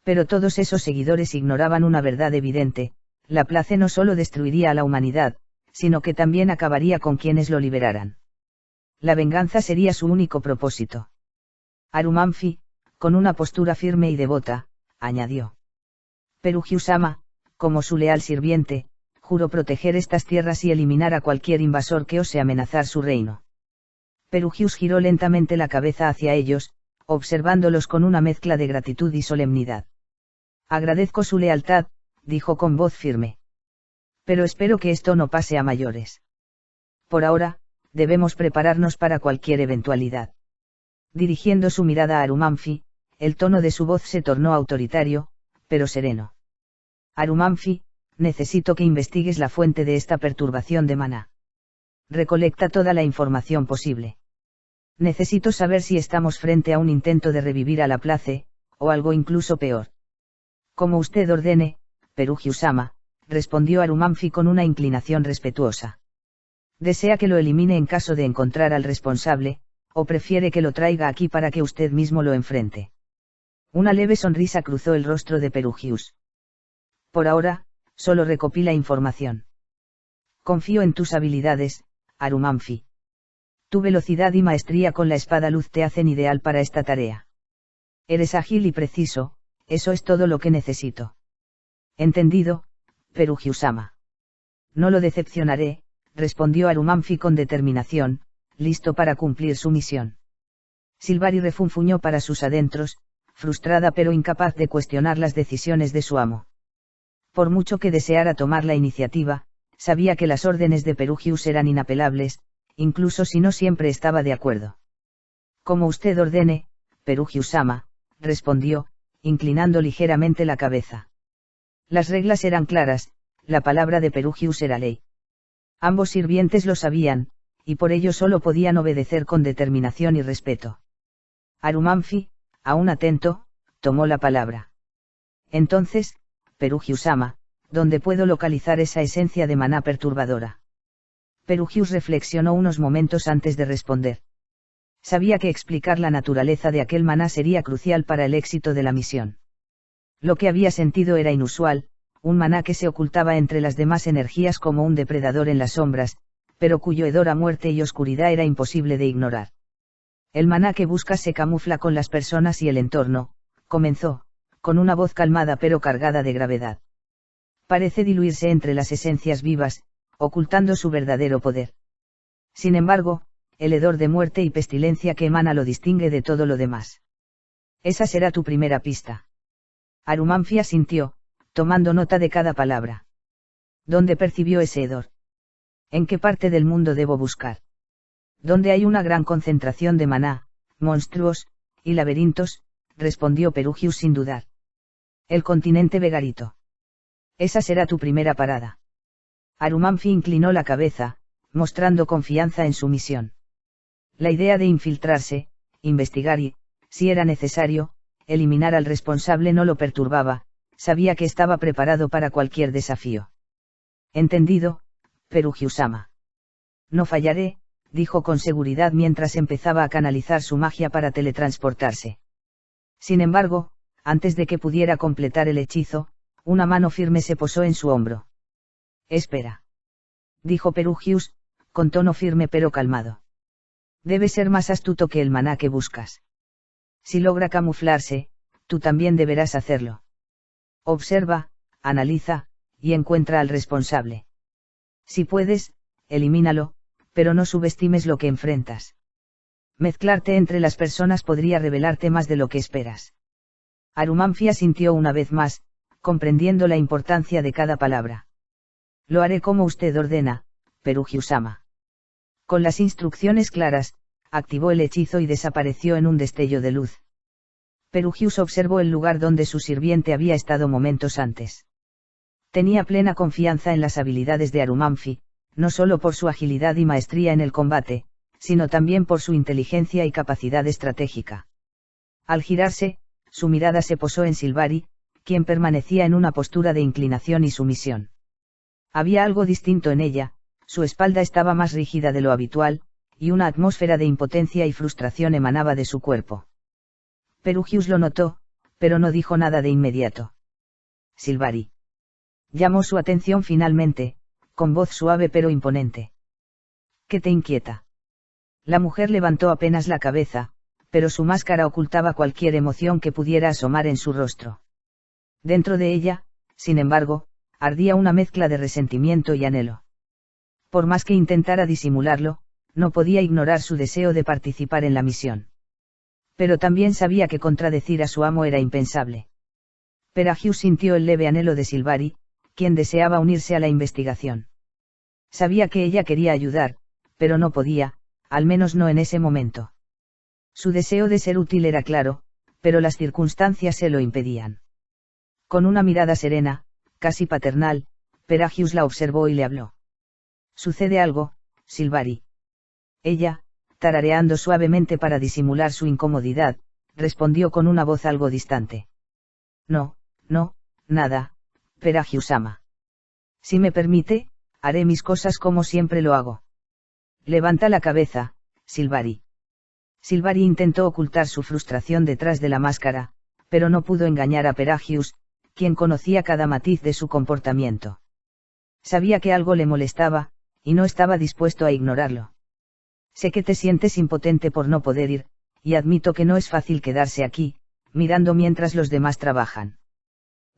Pero todos esos seguidores ignoraban una verdad evidente: Laplace no solo destruiría a la humanidad, sino que también acabaría con quienes lo liberaran. La venganza sería su único propósito. Arumanfi, con una postura firme y devota, añadió. Perugius-sama, como su leal sirviente, juro proteger estas tierras y eliminar a cualquier invasor que ose amenazar su reino. Perugius giró lentamente la cabeza hacia ellos, observándolos con una mezcla de gratitud y solemnidad. Agradezco su lealtad, dijo con voz firme. Pero espero que esto no pase a mayores. Por ahora, debemos prepararnos para cualquier eventualidad. Dirigiendo su mirada a Arumanfi, el tono de su voz se tornó autoritario, pero sereno. Arumanfi, necesito que investigues la fuente de esta perturbación de maná. Recolecta toda la información posible. Necesito saber si estamos frente a un intento de revivir a Laplace, o algo incluso peor. Como usted ordene, Perugius-sama, respondió Arumanfi con una inclinación respetuosa. ¿Desea que lo elimine en caso de encontrar al responsable, o prefiere que lo traiga aquí para que usted mismo lo enfrente? Una leve sonrisa cruzó el rostro de Perugius. Por ahora, solo recopila información. Confío en tus habilidades, Arumanfi. Tu velocidad y maestría con la espada luz te hacen ideal para esta tarea. Eres ágil y preciso, eso es todo lo que necesito. Entendido, Perugius-sama. No lo decepcionaré, respondió Arumanfi con determinación, listo para cumplir su misión. Silvari refunfuñó para sus adentros, frustrada pero incapaz de cuestionar las decisiones de su amo. Por mucho que deseara tomar la iniciativa, sabía que las órdenes de Perugius eran inapelables, incluso si no siempre estaba de acuerdo. Como usted ordene, Perugius-sama, respondió, inclinando ligeramente la cabeza. Las reglas eran claras, la palabra de Perugius era ley. Ambos sirvientes lo sabían, y por ello solo podían obedecer con determinación y respeto. Arumanfi, aún atento, tomó la palabra. Entonces, Perugius-sama, ¿dónde puedo localizar esa esencia de maná perturbadora? Perugius reflexionó unos momentos antes de responder. Sabía que explicar la naturaleza de aquel maná sería crucial para el éxito de la misión. Lo que había sentido era inusual, un maná que se ocultaba entre las demás energías como un depredador en las sombras, pero cuyo hedor a muerte y oscuridad era imposible de ignorar. El maná que buscas se camufla con las personas y el entorno, comenzó, con una voz calmada pero cargada de gravedad. Parece diluirse entre las esencias vivas, ocultando su verdadero poder. Sin embargo, el hedor de muerte y pestilencia que emana lo distingue de todo lo demás. Esa será tu primera pista. Arumanfi asintió, tomando nota de cada palabra. ¿Dónde percibió ese hedor? ¿En qué parte del mundo debo buscar? ¿Dónde hay una gran concentración de maná, monstruos, y laberintos? Respondió Perugius sin dudar. El continente Vegarito. Esa será tu primera parada. Arumanfi inclinó la cabeza, mostrando confianza en su misión. La idea de infiltrarse, investigar y, si era necesario, eliminar al responsable no lo perturbaba, sabía que estaba preparado para cualquier desafío. Entendido, Perugius-sama. No fallaré, dijo con seguridad mientras empezaba a canalizar su magia para teletransportarse. Sin embargo, antes de que pudiera completar el hechizo, una mano firme se posó en su hombro. Espera. Dijo Perugius, con tono firme pero calmado. Debe ser más astuto que el maná que buscas. Si logra camuflarse, tú también deberás hacerlo. Observa, analiza, y encuentra al responsable. Si puedes, elimínalo, pero no subestimes lo que enfrentas. Mezclarte entre las personas podría revelarte más de lo que esperas. Arumanfi asintió una vez más, comprendiendo la importancia de cada palabra. Lo haré como usted ordena, Perugius-sama. Con las instrucciones claras, activó el hechizo y desapareció en un destello de luz. Perugius observó el lugar donde su sirviente había estado momentos antes. Tenía plena confianza en las habilidades de Arumanfi, no solo por su agilidad y maestría en el combate, sino también por su inteligencia y capacidad estratégica. Al girarse, su mirada se posó en Silvari, quien permanecía en una postura de inclinación y sumisión. Había algo distinto en ella, su espalda estaba más rígida de lo habitual, y una atmósfera de impotencia y frustración emanaba de su cuerpo. Perugius lo notó, pero no dijo nada de inmediato. Silvari. Llamó su atención finalmente, con voz suave pero imponente. ¿Qué te inquieta? La mujer levantó apenas la cabeza, pero su máscara ocultaba cualquier emoción que pudiera asomar en su rostro. Dentro de ella, sin embargo, ardía una mezcla de resentimiento y anhelo. Por más que intentara disimularlo, no podía ignorar su deseo de participar en la misión. Pero también sabía que contradecir a su amo era impensable. Perugius sintió el leve anhelo de Silvari, quien deseaba unirse a la investigación. Sabía que ella quería ayudar, pero no podía, al menos no en ese momento. Su deseo de ser útil era claro, pero las circunstancias se lo impedían. Con una mirada serena, casi paternal, Perugius la observó y le habló. «Sucede algo, Silvari». Ella, tarareando suavemente para disimular su incomodidad, respondió con una voz algo distante. «No, nada, Perugius-sama. Si me permite, haré mis cosas como siempre lo hago». «Levanta la cabeza, Silvari». Silvari intentó ocultar su frustración detrás de la máscara, pero no pudo engañar a Perugius, quien conocía cada matiz de su comportamiento. Sabía que algo le molestaba, y no estaba dispuesto a ignorarlo. «Sé que te sientes impotente por no poder ir, y admito que no es fácil quedarse aquí, mirando mientras los demás trabajan».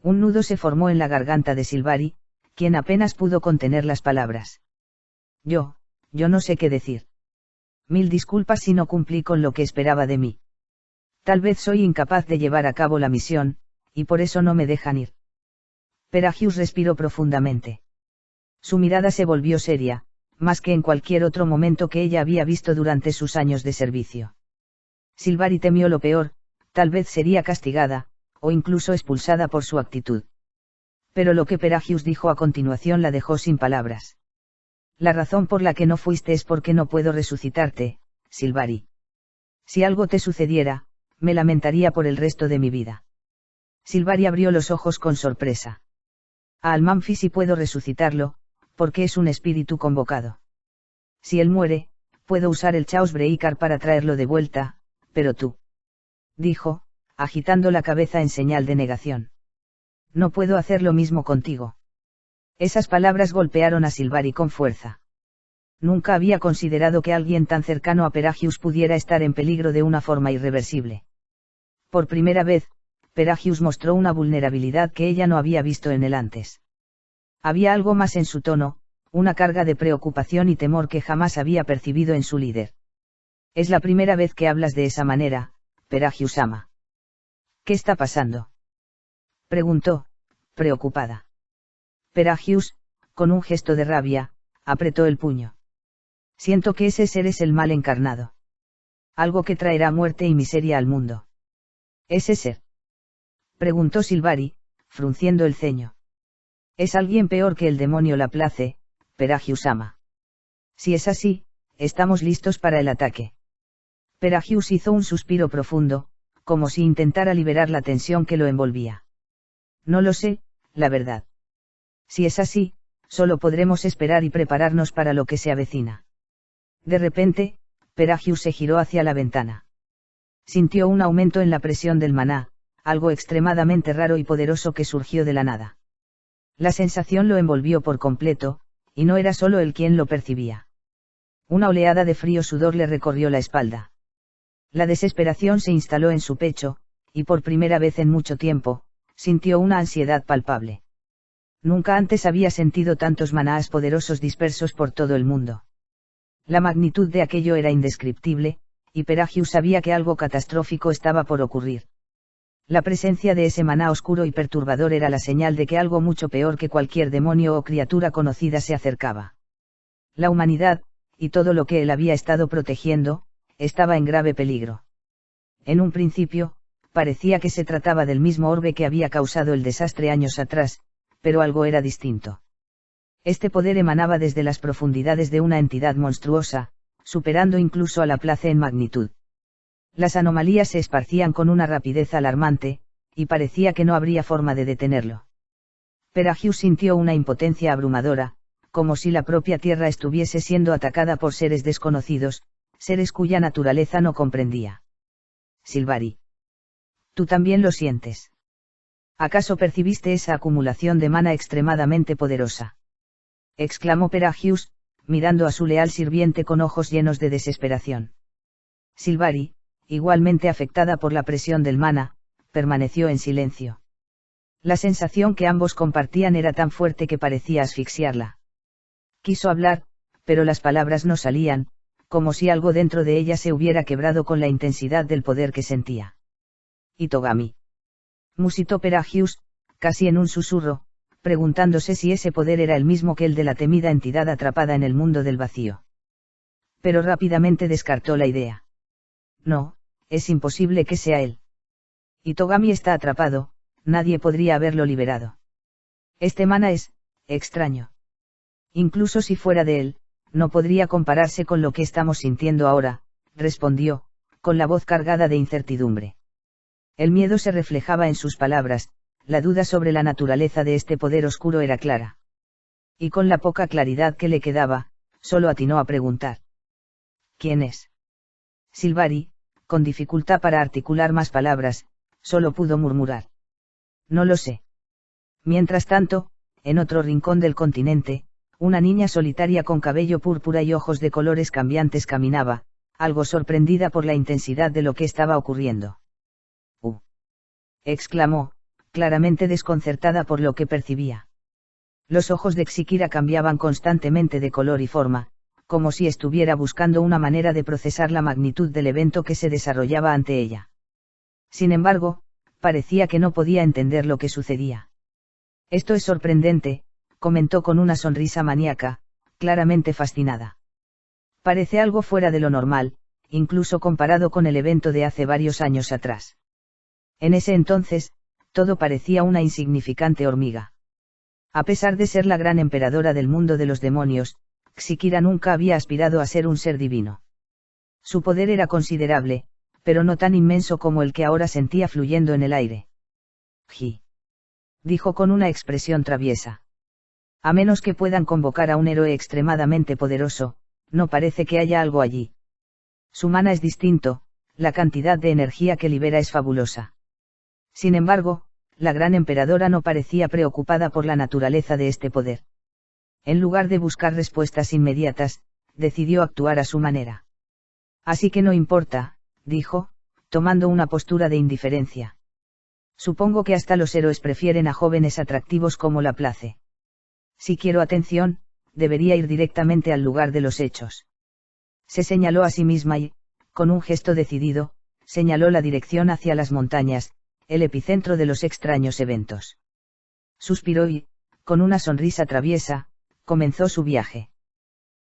Un nudo se formó en la garganta de Silvari, quien apenas pudo contener las palabras. Yo no sé qué decir. Mil disculpas si no cumplí con lo que esperaba de mí. Tal vez soy incapaz de llevar a cabo la misión, y por eso no me dejan ir. Pelagius respiró profundamente. Su mirada se volvió seria, más que en cualquier otro momento que ella había visto durante sus años de servicio. Silvari temió lo peor, tal vez sería castigada, o incluso expulsada por su actitud. Pero lo que Pelagius dijo a continuación la dejó sin palabras. La razón por la que no fuiste es porque no puedo resucitarte, Silvari. Si algo te sucediera, me lamentaría por el resto de mi vida. Silvari abrió los ojos con sorpresa. A Almanfi sí puedo resucitarlo, porque es un espíritu convocado. Si él muere, puedo usar el Chaos Breaker para traerlo de vuelta, pero tú. Dijo, agitando la cabeza en señal de negación. No puedo hacer lo mismo contigo. Esas palabras golpearon a Silvari con fuerza. Nunca había considerado que alguien tan cercano a Pelagius pudiera estar en peligro de una forma irreversible. Por primera vez, Pelagius mostró una vulnerabilidad que ella no había visto en él antes. Había algo más en su tono, una carga de preocupación y temor que jamás había percibido en su líder. Es la primera vez que hablas de esa manera, Pelagius-sama. ¿Qué está pasando? Preguntó, preocupada. Pelagius, con un gesto de rabia, apretó el puño. Siento que ese ser es el mal encarnado. Algo que traerá muerte y miseria al mundo. ¿Ese ser? Preguntó Silvari, frunciendo el ceño. Es alguien peor que el demonio Laplace, Pelagius-sama. Si es así, estamos listos para el ataque. Pelagius hizo un suspiro profundo, como si intentara liberar la tensión que lo envolvía. No lo sé, la verdad. Si es así, solo podremos esperar y prepararnos para lo que se avecina. De repente, Pelagius se giró hacia la ventana. Sintió un aumento en la presión del maná, algo extremadamente raro y poderoso que surgió de la nada. La sensación lo envolvió por completo, y no era solo él quien lo percibía. Una oleada de frío sudor le recorrió la espalda. La desesperación se instaló en su pecho, y por primera vez en mucho tiempo, sintió una ansiedad palpable. Nunca antes había sentido tantos manás poderosos dispersos por todo el mundo. La magnitud de aquello era indescriptible, y Pelagius sabía que algo catastrófico estaba por ocurrir. La presencia de ese maná oscuro y perturbador era la señal de que algo mucho peor que cualquier demonio o criatura conocida se acercaba. La humanidad, y todo lo que él había estado protegiendo, estaba en grave peligro. En un principio, parecía que se trataba del mismo orbe que había causado el desastre años atrás, pero algo era distinto. Este poder emanaba desde las profundidades de una entidad monstruosa, superando incluso a Laplace en magnitud. Las anomalías se esparcían con una rapidez alarmante, y parecía que no habría forma de detenerlo. Pelagius sintió una impotencia abrumadora, como si la propia Tierra estuviese siendo atacada por seres desconocidos, seres cuya naturaleza no comprendía. Silvari. ¿Tú también lo sientes? ¿Acaso percibiste esa acumulación de mana extremadamente poderosa? Exclamó Pelagius, mirando a su leal sirviente con ojos llenos de desesperación. Silvari, igualmente afectada por la presión del mana, permaneció en silencio. La sensación que ambos compartían era tan fuerte que parecía asfixiarla. Quiso hablar, pero las palabras no salían, como si algo dentro de ella se hubiera quebrado con la intensidad del poder que sentía. Itogami. Musitó Pelagius, casi en un susurro, preguntándose si ese poder era el mismo que el de la temida entidad atrapada en el mundo del vacío. Pero rápidamente descartó la idea. No, es imposible que sea él. Itogami está atrapado, nadie podría haberlo liberado. Este mana es, extraño. Incluso si fuera de él, no podría compararse con lo que estamos sintiendo ahora, respondió, con la voz cargada de incertidumbre. El miedo se reflejaba en sus palabras, la duda sobre la naturaleza de este poder oscuro era clara. Y con la poca claridad que le quedaba, solo atinó a preguntar. ¿Quién es? Silvari, con dificultad para articular más palabras, solo pudo murmurar. No lo sé. Mientras tanto, en otro rincón del continente, una niña solitaria con cabello púrpura y ojos de colores cambiantes caminaba, algo sorprendida por la intensidad de lo que estaba ocurriendo. Exclamó, claramente desconcertada por lo que percibía. Los ojos de Xikira cambiaban constantemente de color y forma, como si estuviera buscando una manera de procesar la magnitud del evento que se desarrollaba ante ella. Sin embargo, parecía que no podía entender lo que sucedía. Esto es sorprendente, comentó con una sonrisa maníaca, claramente fascinada. Parece algo fuera de lo normal, incluso comparado con el evento de hace varios años atrás. En ese entonces, todo parecía una insignificante hormiga. A pesar de ser la gran emperadora del mundo de los demonios, Xikira nunca había aspirado a ser un ser divino. Su poder era considerable, pero no tan inmenso como el que ahora sentía fluyendo en el aire. «Ji», dijo con una expresión traviesa. «A menos que puedan convocar a un héroe extremadamente poderoso, no parece que haya algo allí. Su mana es distinto, la cantidad de energía que libera es fabulosa». Sin embargo, la gran emperadora no parecía preocupada por la naturaleza de este poder. En lugar de buscar respuestas inmediatas, decidió actuar a su manera. «Así que no importa», dijo, tomando una postura de indiferencia. «Supongo que hasta los héroes prefieren a jóvenes atractivos como la Place. Si quiero atención, debería ir directamente al lugar de los hechos». Se señaló a sí misma y, con un gesto decidido, señaló la dirección hacia las montañas, el epicentro de los extraños eventos. Suspiró y, con una sonrisa traviesa, comenzó su viaje.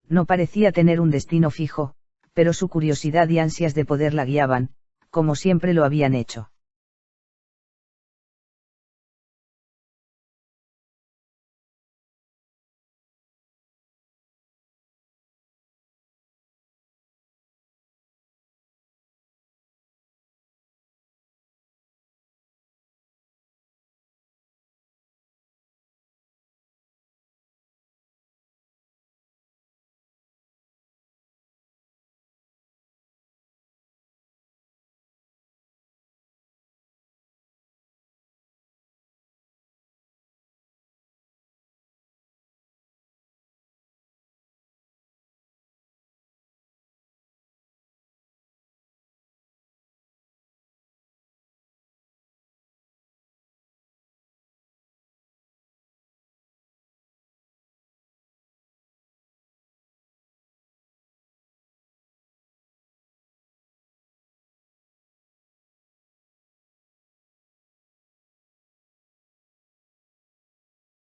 No parecía tener un destino fijo, pero su curiosidad y ansias de poder la guiaban, como siempre lo habían hecho.